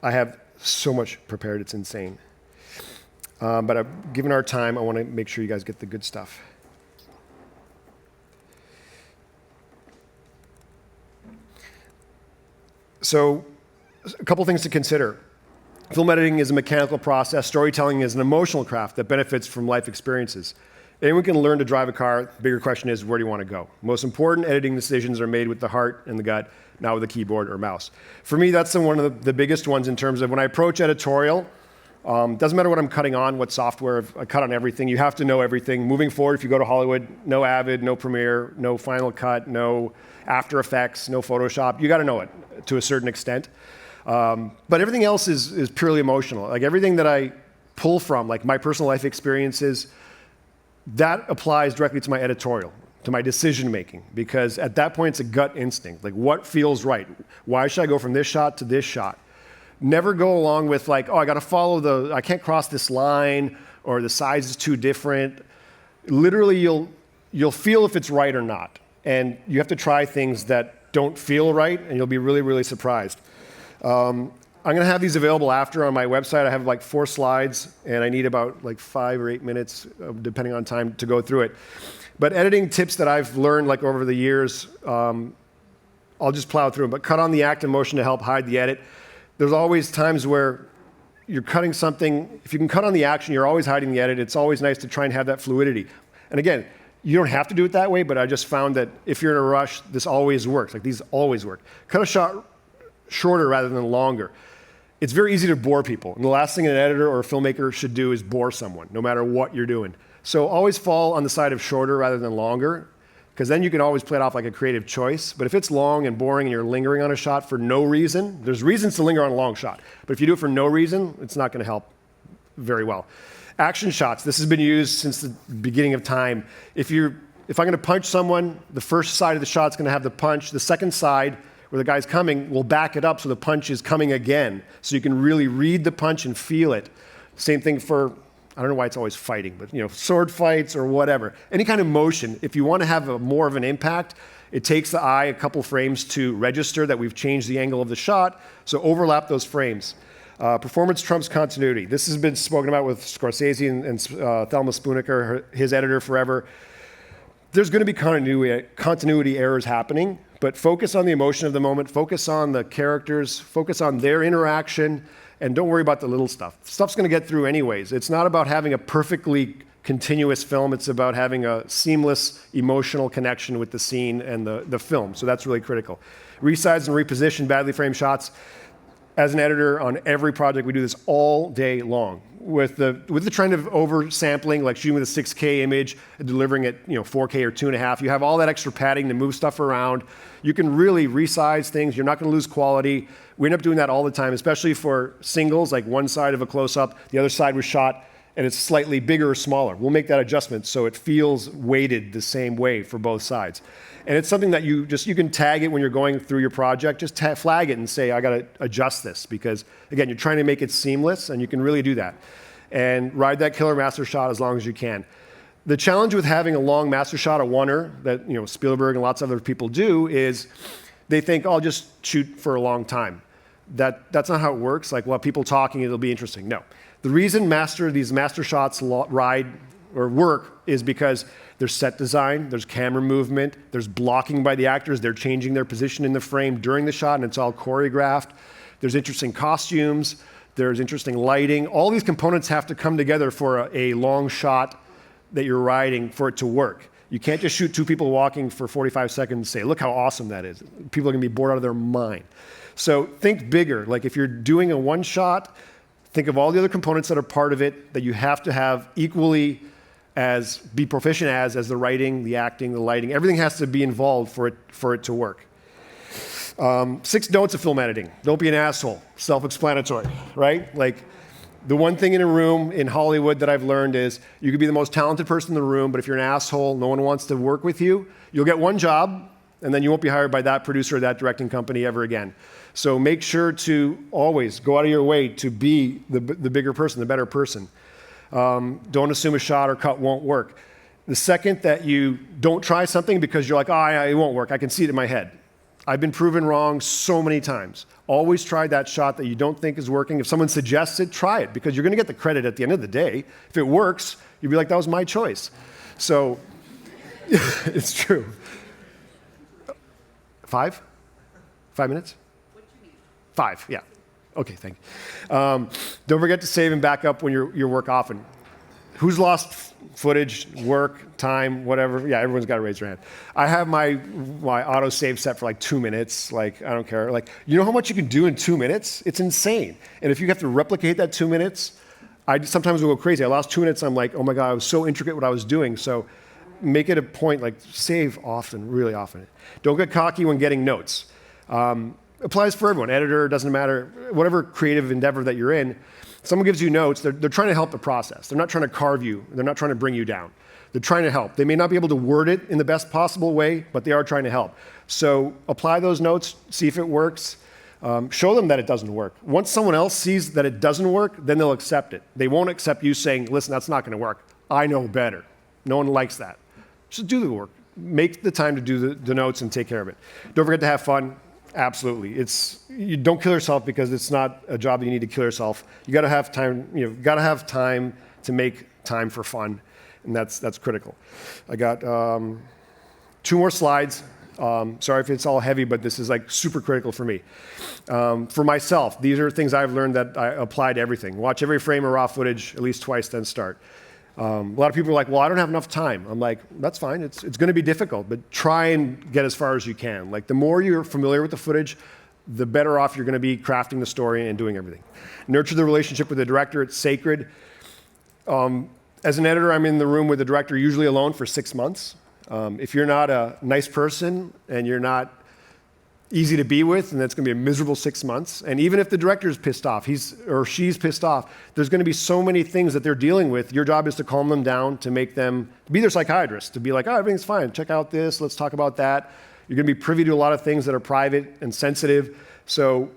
I have so much prepared, it's insane. But given our time, I want to make sure you guys get the good stuff. So, a couple things to consider. Film editing is a mechanical process. Storytelling is an emotional craft that benefits from life experiences. Anyone can learn to drive a car. The bigger question is, where do you want to go? Most important editing decisions are made with the heart and the gut, not with a keyboard or mouse. For me, that's one of the biggest ones in terms of when I approach editorial. Doesn't matter what I'm cutting on, what software, I cut on everything. You have to know everything. Moving forward, if you go to Hollywood, no Avid, no Premiere, no Final Cut, no After Effects, no Photoshop. You got to know it to a certain extent. But everything else is purely emotional. Like everything that I pull from, like my personal life experiences, that applies directly to my editorial, to my decision making, because at that point it's a gut instinct. Like what feels right? Why should I go from this shot to this shot? Never go along with like, oh, I got to follow I can't cross this line, or the size is too different. Literally, you'll feel if it's right or not, and you have to try things that don't feel right, and you'll be really, really surprised. I'm going to have these available after on my website. I have like 4 slides, and I need about like 5 or 8 minutes, depending on time, to go through it. But editing tips that I've learned like over the years, I'll just plow through them, but cut on the act and motion to help hide the edit. There's always times where you're cutting something. If you can cut on the action, you're always hiding the edit. It's always nice to try and have that fluidity. And again, you don't have to do it that way, but I just found that if you're in a rush, this always works. Like these always work. Cut a shot shorter rather than longer. It's very easy to bore people. And the last thing an editor or a filmmaker should do is bore someone, no matter what you're doing. So always fall on the side of shorter rather than longer, because then you can always play it off like a creative choice. But if it's long and boring and you're lingering on a shot for no reason, there's reasons to linger on a long shot. But if you do it for no reason, it's not going to help very well. Action shots. This has been used since the beginning of time. If I'm going to punch someone, the first side of the shot's going to have the punch. The second side, where the guy's coming, will back it up so the punch is coming again. So you can really read the punch and feel it. Same thing for, I don't know why it's always fighting, but sword fights or whatever. Any kind of motion, if you want to have more of an impact, it takes the eye a couple frames to register that we've changed the angle of the shot, so overlap those frames. Performance trumps continuity. This has been spoken about with Scorsese and Thelma Spoonaker, his editor forever. There's going to be continuity errors happening, but focus on the emotion of the moment, focus on the characters, focus on their interaction, and don't worry about the little stuff. Stuff's going to get through anyways. It's not about having a perfectly continuous film. It's about having a seamless emotional connection with the scene and the film. So that's really critical. Resize and reposition badly framed shots. As an editor on every project, we do this all day long. With the trend of oversampling, like shooting with a 6K image and delivering it 4K or 2.5, you have all that extra padding to move stuff around. You can really resize things. You're not going to lose quality. We end up doing that all the time, especially for singles, like one side of a close-up, the other side was shot, and it's slightly bigger or smaller. We'll make that adjustment so it feels weighted the same way for both sides. And it's something that you can tag it when you're going through your project. Just flag it and say, I got to adjust this, because again, you're trying to make it seamless, and you can really do that. And ride that killer master shot as long as you can. The challenge with having a long master shot, a oneer, that Spielberg and lots of other people do, is they think, I'll just shoot for a long time. That's not how it works. Like, well, people talking, it'll be interesting. No. The reason these master shots ride or work is because there's set design, there's camera movement, there's blocking by the actors, they're changing their position in the frame during the shot, and it's all choreographed. There's interesting costumes, there's interesting lighting. All these components have to come together for a long shot that you're riding for it to work. You can't just shoot two people walking for 45 seconds and say, look how awesome that is. People are going to be bored out of their mind. So think bigger. Like if you're doing a one shot, think of all the other components that are part of it that you have to have equally be proficient as the writing, the acting, the lighting. Everything has to be involved for it to work. 6 don'ts of film editing. Don't be an asshole. Self-explanatory, right? Like the one thing in a room in Hollywood that I've learned is you could be the most talented person in the room, but if you're an asshole, no one wants to work with you. You'll get one job, and then you won't be hired by that producer or that directing company ever again. So make sure to always go out of your way to be the bigger person, the better person. Don't assume a shot or cut won't work. The second that you don't try something because you're like, it won't work, I can see it in my head. I've been proven wrong so many times. Always try that shot that you don't think is working. If someone suggests it, try it, because you're going to get the credit at the end of the day. If it works, you'll be like, that was my choice. So it's true. 5? 5 minutes? 5, yeah. Okay, thank you. Don't forget to save and back up when your work often. Who's lost footage, work, time, whatever? Yeah, everyone's got to raise their hand. I have my auto save set for like 2 minutes. Like, I don't care. Like, you know how much you can do in 2 minutes? It's insane. And if you have to replicate that 2 minutes, I sometimes will go crazy. I lost 2 minutes. I'm like, oh my God, I was so intricate what I was doing. So make it a point, like save often, really often. Don't get cocky when getting notes. Applies for everyone. Editor, doesn't matter. Whatever creative endeavor that you're in, someone gives you notes, they're trying to help the process. They're not trying to carve you. They're not trying to bring you down. They're trying to help. They may not be able to word it in the best possible way, but they are trying to help. So apply those notes, see if it works. Show them that it doesn't work. Once someone else sees that it doesn't work, then they'll accept it. They won't accept you saying, listen, that's not going to work. I know better. No one likes that. Just do the work. Make the time to do the notes and take care of it. Don't forget to have fun. Absolutely. You don't kill yourself because it's not a job that you need to kill yourself. You got to have time, got to have time to make time for fun, and that's critical. I got 2 more slides. Sorry if it's all heavy, but this is like super critical for me. For myself, these are things I've learned that I apply to everything. Watch every frame of raw footage at least twice, then start. A lot of people are like, well, I don't have enough time. I'm like, that's fine. It's going to be difficult, but try and get as far as you can. Like the more you're familiar with the footage, the better off you're going to be crafting the story and doing everything. Nurture the relationship with the director. It's sacred. As an editor, I'm in the room with the director usually alone for 6 months. If you're not a nice person and you're not easy to be with, and that's going to be a miserable 6 months. And even if the director is pissed off, he's or she's pissed off, there's going to be so many things that they're dealing with. Your job is to calm them down, to make them be their psychiatrist, to be like, oh, everything's fine. Check out this. Let's talk about that. You're going to be privy to a lot of things that are private and sensitive. So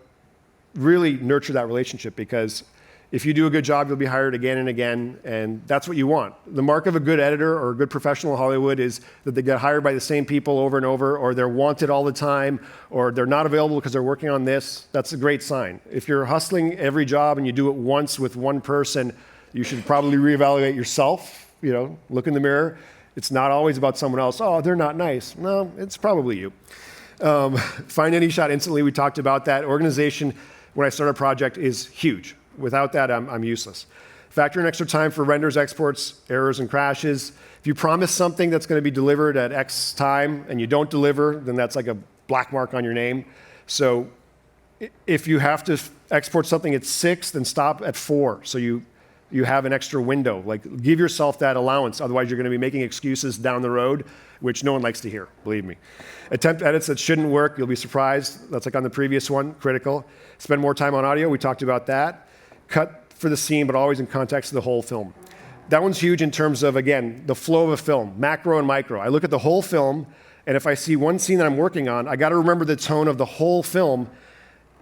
really nurture that relationship, because if you do a good job, you'll be hired again and again, and that's what you want. The mark of a good editor or a good professional in Hollywood is that they get hired by the same people over and over, or they're wanted all the time, or they're not available because they're working on this. That's a great sign. If you're hustling every job and you do it once with one person, you should probably reevaluate yourself. Look in the mirror. It's not always about someone else. Oh, they're not nice. No, it's probably you. Find any shot instantly. We talked about that. Organization, when I start a project, is huge. Without that, I'm useless. Factor in extra time for renders, exports, errors, and crashes. If you promise something that's going to be delivered at X time and you don't deliver, then that's like a black mark on your name. So if you have to export something at 6, then stop at 4. So you have an extra window. Like, give yourself that allowance. Otherwise, you're going to be making excuses down the road, which no one likes to hear, believe me. Attempt edits that shouldn't work. You'll be surprised. That's like on the previous one, critical. Spend more time on audio. We talked about that. Cut for the scene, but always in context of the whole film. That one's huge in terms of, again, the flow of a film, macro and micro. I look at the whole film, and if I see one scene that I'm working on, I got to remember the tone of the whole film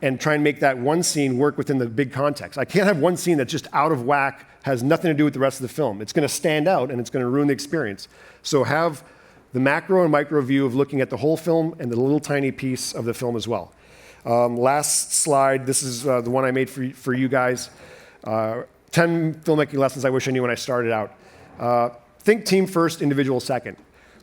and try and make that one scene work within the big context. I can't have one scene that's just out of whack, has nothing to do with the rest of the film. It's going to stand out, and it's going to ruin the experience. So have the macro and micro view of looking at the whole film and the little tiny piece of the film as well. Last slide, this is the one I made for you guys. 10 filmmaking lessons I wish I knew when I started out. Think team first, individual second.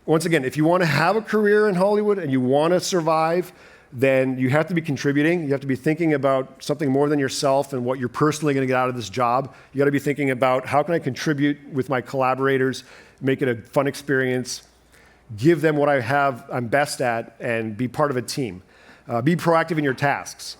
Once again, if you want to have a career in Hollywood and you want to survive, then you have to be contributing. You have to be thinking about something more than yourself and what you're personally going to get out of this job. You got to be thinking about, how can I contribute with my collaborators, make it a fun experience, give them what I'm best at, and be part of a team. Be proactive in your tasks.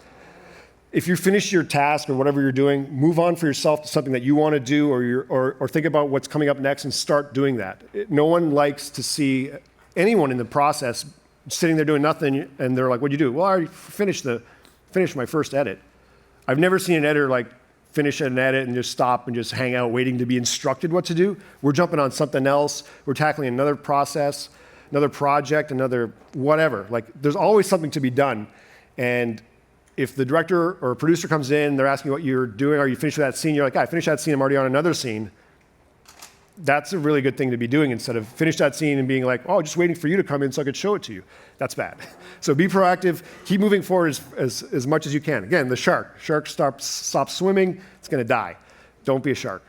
If you finish your task or whatever you're doing, move on for yourself to something that you want to do, or think about what's coming up next and start doing that. No one likes to see anyone in the process sitting there doing nothing, and they're like, what'd you do? Well, I already finished my first edit. I've never seen an editor like finish an edit and just stop and just hang out waiting to be instructed what to do. We're jumping on something else. We're tackling another process, another project, another whatever. Like, there's always something to be done. And if the director or producer comes in, they're asking what you're doing, are you finished with that scene? You're like, I finished that scene, I'm already on another scene. That's a really good thing to be doing, instead of finish that scene and being like, oh, just waiting for you to come in so I could show it to you. That's bad. So be proactive, keep moving forward as much as you can. Again, the shark stops swimming, it's gonna die. Don't be a shark.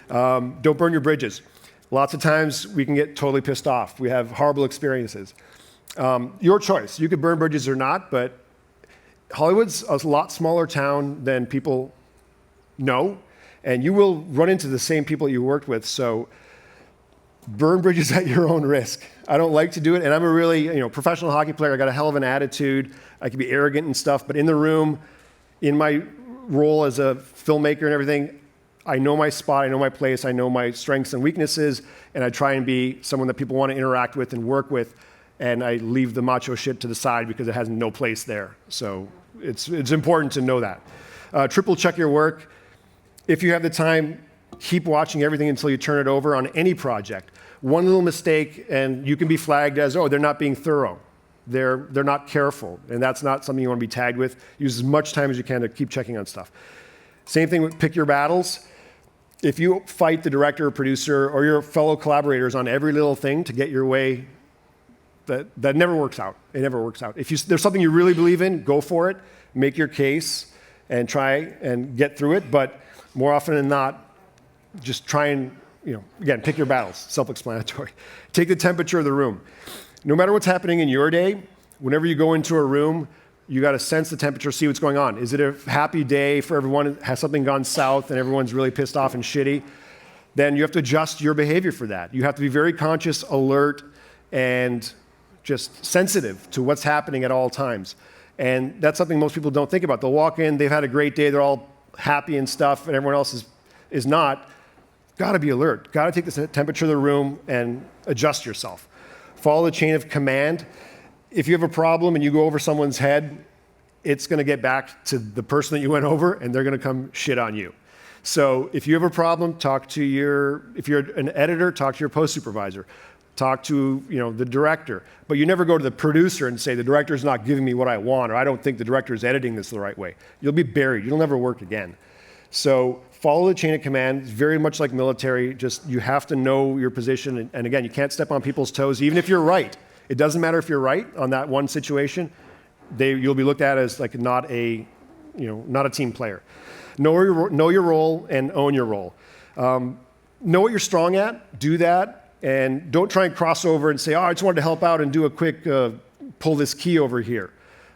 Don't burn your bridges. Lots of times we can get totally pissed off. We have horrible experiences. Your choice. You could burn bridges or not, but Hollywood's a lot smaller town than people know, and you will run into the same people you worked with, so burn bridges at your own risk. I don't like to do it, and I'm a really professional hockey player. I got a hell of an attitude. I can be arrogant and stuff, but in the room, in my role as a filmmaker and everything, I know my spot, I know my place, I know my strengths and weaknesses, and I try and be someone that people want to interact with and work with, and I leave the macho shit to the side because it has no place there. So it's important to know that. Triple check your work. If you have the time, keep watching everything until you turn it over on any project. One little mistake and you can be flagged as, oh, they're not being thorough. They're not careful, and that's not something you want to be tagged with. Use as much time as you can to keep checking on stuff. Same thing with pick your battles. If you fight the director or producer or your fellow collaborators on every little thing to get your way, that never works out. It never works out. If there's something you really believe in, go for it, make your case, and try and get through it. But more often than not, just try and, again, pick your battles, self-explanatory. Take the temperature of the room. No matter what's happening in your day, whenever you go into a room, you got to sense the temperature, see what's going on. Is it a happy day for everyone? Has something gone south and everyone's really pissed off and shitty? Then you have to adjust your behavior for that. You have to be very conscious, alert, and just sensitive to what's happening at all times. And that's something most people don't think about. They'll walk in, they've had a great day, they're all happy and stuff, and everyone else is not. Got to be alert. Got to take the temperature of the room and adjust yourself. Follow the chain of command. If you have a problem and you go over someone's head, it's going to get back to the person that you went over, and they're going to come shit on you. So if you have a problem, if you're an editor, talk to your post supervisor. Talk to the director. But you never go to the producer and say, the director's not giving me what I want, or I don't think the director is editing this the right way. You'll be buried. You'll never work again. So follow the chain of command. It's very much like military. Just you have to know your position. And again, you can't step on people's toes, even if you're right. It doesn't matter if you're right on that one situation. You'll be looked at as like not a team player. Know your role and own your role. Know what you're strong at. Do that. And don't try and cross over and say, I just wanted to help out and do a quick pull this key over here.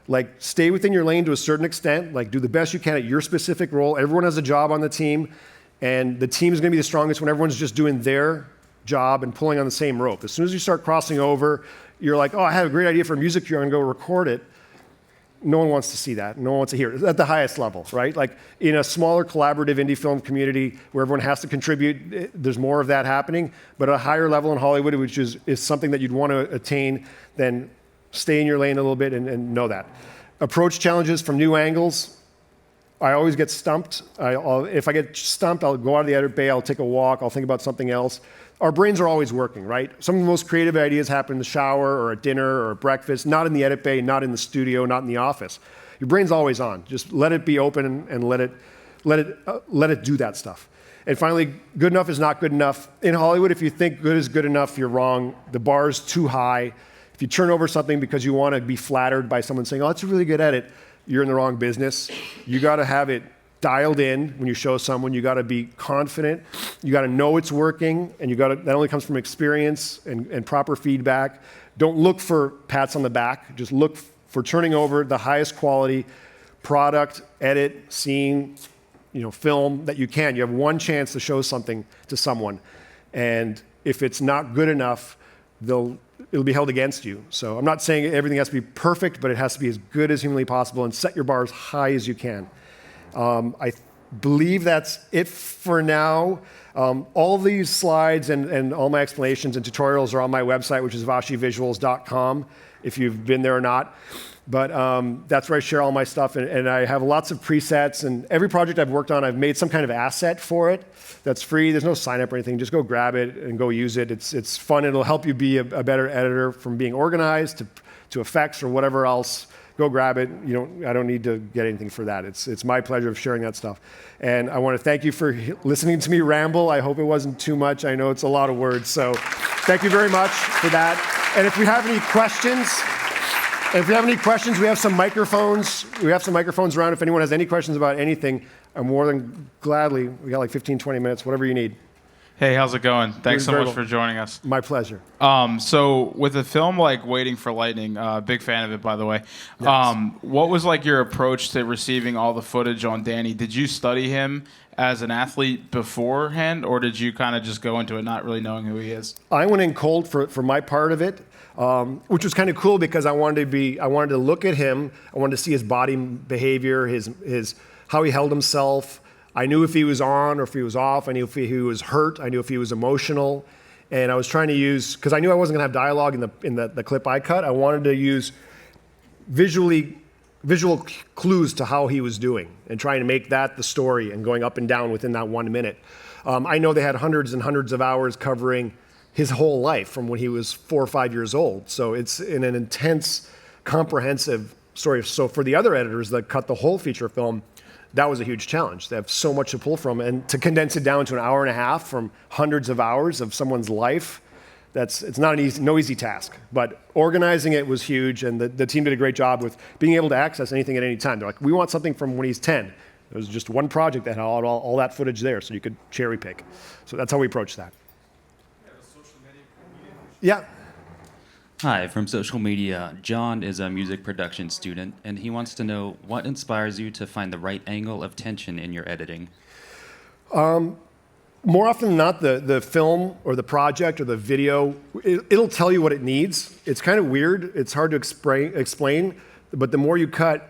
Like, stay within your lane to a certain extent. Like, do the best you can at your specific role. Everyone has a job on the team, and the team is going to be the strongest when everyone's just doing their job and pulling on the same rope. As soon as you start crossing over, you're like, I have a great idea for music here. I'm going to go record it. No one wants to see that. No one wants to hear it. At the highest level, right? Like in a smaller collaborative indie film community where everyone has to contribute, there's more of that happening. But at a higher level in Hollywood, which is something that you'd want to attain, then stay in your lane a little bit and know that. Approach challenges from new angles. I always get stumped. If I get stumped, I'll go out of the edit bay, I'll take a walk, I'll think about something else. Our brains are always working, right? Some of the most creative ideas happen in the shower or at dinner or at breakfast, not in the edit bay, not in the studio, not in the office. Your brain's always on. Just let it be open and let it do that stuff. And finally, good enough is not good enough. In Hollywood, if you think good is good enough, you're wrong. The bar's too high. If you turn over something because you want to be flattered by someone saying, that's a really good edit, you're in the wrong business. You got to have it dialed in when you show someone. You got to be confident. You got to know it's working, and that only comes from experience and proper feedback. Don't look for pats on the back. Just look for turning over the highest quality product, edit, scene, film that you can. You have one chance to show something to someone, and if it's not good enough, it'll be held against you. So I'm not saying everything has to be perfect, but it has to be as good as humanly possible, and set your bar as high as you can. I believe that's it for now. All of these slides and all my explanations and tutorials are on my website, which is vashivisuals.com, if you've been there or not. But that's where I share all my stuff, and I have lots of presets, and every project I've worked on, I've made some kind of asset for it that's free. There's no sign up or anything. Just go grab it and go use it. It's fun. It'll help you be a better editor, from being organized to effects or whatever else. Go grab it. I don't need to get anything for that. It's my pleasure of sharing that stuff. And I want to thank you for listening to me ramble. I hope it wasn't too much. I know it's a lot of words. So thank you very much for that. And if you have any questions, we have some microphones. We have some microphones around. If anyone has any questions about anything, I'm more than gladly. We got like 15, 20 minutes, whatever you need. Hey, how's it going? Thanks so much for joining us. My pleasure. So with a film like Waiting for Lightning, big fan of it, by the way. Yes. What was like your approach to receiving all the footage on Danny? Did you study him as an athlete beforehand, or did you kind of just go into it not really knowing who he is? I went in cold for my part of it, which was kind of cool because I wanted to look at him. I wanted to see his body behavior, his how he held himself. I knew if he was on or if he was off. I knew if he was hurt. I knew if he was emotional. And I was trying to use, because I knew I wasn't going to have dialogue in the clip I cut, I wanted to use visual clues to how he was doing and trying to make that the story and going up and down within that 1 minute. I know they had hundreds and hundreds of hours covering his whole life from when he was 4 or 5 years old. So it's in an intense, comprehensive story. So for the other editors that cut the whole feature film, that was a huge challenge. They have so much to pull from, and to condense it down to an hour and a half from hundreds of hours of someone's life, it's not no easy task. But organizing it was huge, and the team did a great job with being able to access anything at any time. They're like, we want something from when he's 10. There was just one project that had all that footage there, so you could cherry pick. So that's how we approached that. Yeah. Hi, from social media. John is a music production student, and he wants to know what inspires you to find the right angle of tension in your editing. More often than not, the film or the project or the video, it'll tell you what it needs. It's kind of weird. It's hard to explain, but the more you cut,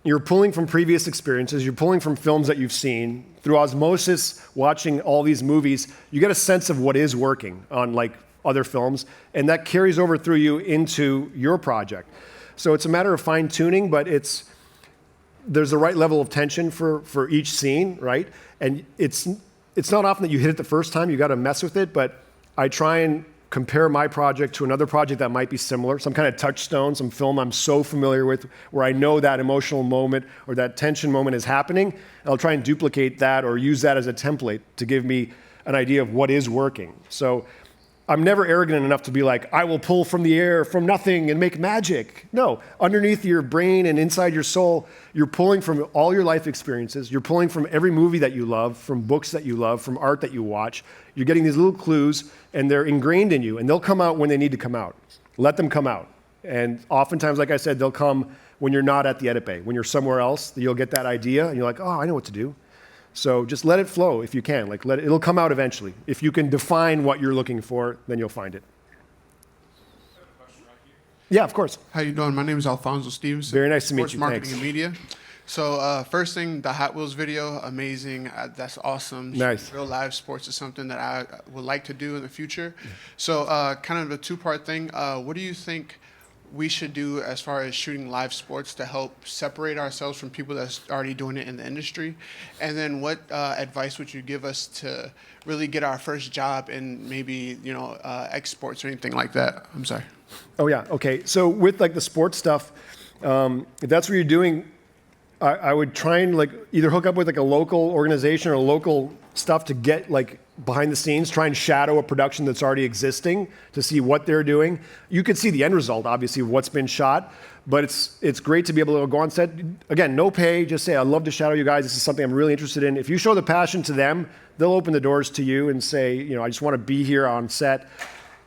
you're pulling from previous experiences. You're pulling from films that you've seen. Through osmosis, watching all these movies, you get a sense of what is working on like other films, and that carries over through you into your project. So it's a matter of fine-tuning, but there's the right level of tension for each scene, right? And it's not often that you hit it the first time. You got to mess with it, but I try and compare my project to another project that might be similar, some kind of touchstone, some film I'm so familiar with where I know that emotional moment or that tension moment is happening. I'll try and duplicate that or use that as a template to give me an idea of what is working. So I'm never arrogant enough to be like, I will pull from the air, from nothing, and make magic. No, underneath your brain and inside your soul, you're pulling from all your life experiences. You're pulling from every movie that you love, from books that you love, from art that you watch. You're getting these little clues, and they're ingrained in you, and they'll come out when they need to come out. Let them come out. And oftentimes, like I said, they'll come when you're not at the edit bay. When you're somewhere else, you'll get that idea, and you're like, oh, I know what to do. So just let it flow if you can. Like it'll come out eventually. If you can define what you're looking for, then you'll find it. Yeah, of course. How you doing? My name is Alfonso Stevenson. Very nice to meet Sports you. Marketing Thanks. and Media. So first thing, the Hot Wheels video, amazing. That's awesome. Nice. Real live sports is something that I would like to do in the future. So kind of a two-part thing. What do you think we should do as far as shooting live sports to help separate ourselves from people that's already doing it in the industry? And then what advice would you give us to really get our first job in maybe, exports or anything like that? I'm sorry. Oh yeah, okay. So with like the sports stuff, if that's what you're doing, I would try and like either hook up with like a local organization or local stuff to get like behind the scenes, try and shadow a production that's already existing to see what they're doing. You could see the end result, obviously, of what's been shot, but it's great to be able to go on set. Again, no pay, just say, I'd love to shadow you guys. This is something I'm really interested in. If you show the passion to them, they'll open the doors to you and say, I just want to be here on set.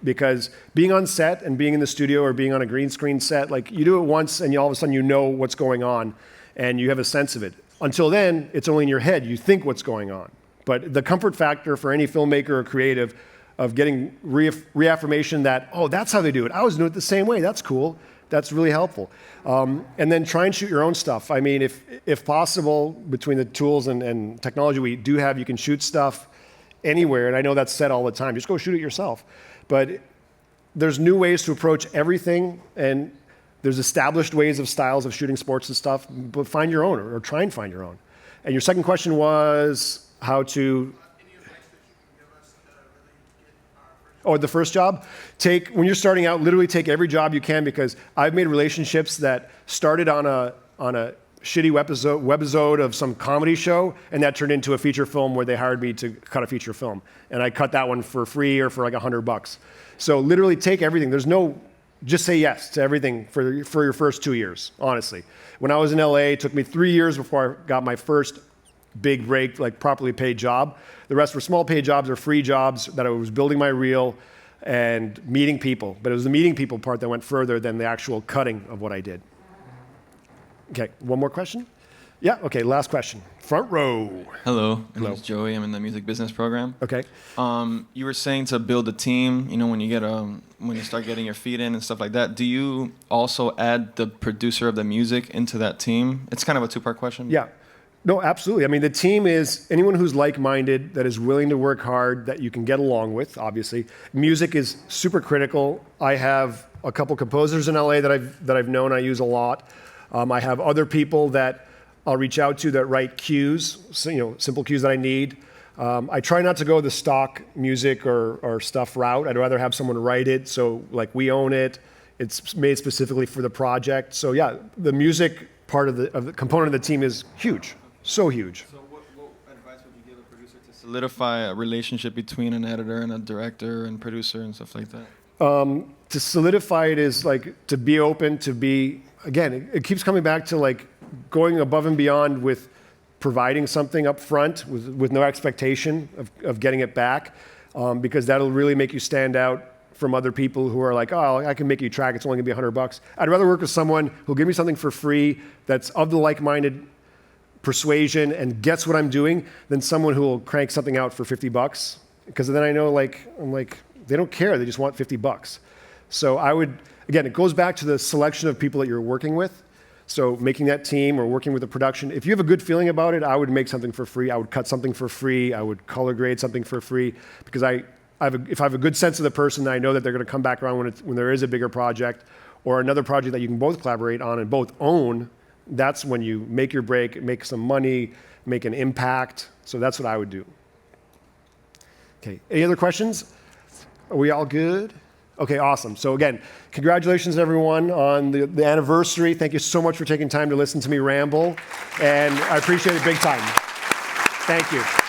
Because being on set and being in the studio or being on a green screen set, like you do it once and all of a sudden you know what's going on and you have a sense of it. Until then, it's only in your head. You think what's going on. But the comfort factor for any filmmaker or creative of getting reaffirmation that, oh, that's how they do it. I was doing it the same way. That's cool. That's really helpful. And then try and shoot your own stuff. I mean, if possible, between the tools and technology we do have, you can shoot stuff anywhere. And I know that's said all the time. Just go shoot it yourself. But there's new ways to approach everything. And there's established ways of styles of shooting sports and stuff. But find your own or try and find your own. And your second question was how to... Oh, the first job? When you're starting out, literally take every job you can, because I've made relationships that started on a shitty webisode of some comedy show, and that turned into a feature film where they hired me to cut a feature film. And I cut that one for free or for like $100. So literally take everything. Just say yes to everything for your first 2 years, honestly. When I was in LA, it took me 3 years before I got my first big break, like properly paid job. The rest were small paid jobs or free jobs that I was building my reel and meeting people. But it was the meeting people part that went further than the actual cutting of what I did. Okay, one more question? Yeah, okay, last question. Front row. Hello, my Hello. name is Joey. I'm in the music business program. Okay. You were saying to build a team, when you start getting your feet in and stuff like that, do you also add the producer of the music into that team? It's kind of a two-part question. Yeah. No, absolutely. I mean, the team is anyone who's like-minded, that is willing to work hard, that you can get along with, obviously. Music is super critical. I have a couple composers in LA that I've known I use a lot. I have other people that I'll reach out to that write cues, simple cues that I need. I try not to go the stock music or stuff route. I'd rather have someone write it, so like we own it. It's made specifically for the project. So yeah, the music part of the component of the team is huge. So huge. So what advice would you give a producer to solidify a relationship between an editor and a director and producer and stuff like that? To solidify it is like to be open, to be, again, it keeps coming back to like going above and beyond with providing something up front with no expectation of getting it back, because that'll really make you stand out from other people who are like, oh, I can make you a track, it's only gonna be $100. I'd rather work with someone who'll give me something for free that's of the like-minded persuasion and gets what I'm doing than someone who will crank something out for $50. Because then I know, they don't care, they just want $50. So I would, again, it goes back to the selection of people that you're working with. So making that team or working with the production, if you have a good feeling about it, I would make something for free, I would cut something for free, I would color grade something for free, because if I have a good sense of the person, I know that they're going to come back around when there is a bigger project or another project that you can both collaborate on and both own. That's when you make your break, make some money, make an impact. So that's what I would do. Okay, any other questions? Are we all good? Okay, awesome. So again, congratulations everyone on the anniversary. Thank you so much for taking time to listen to me ramble. And I appreciate it big time. Thank you.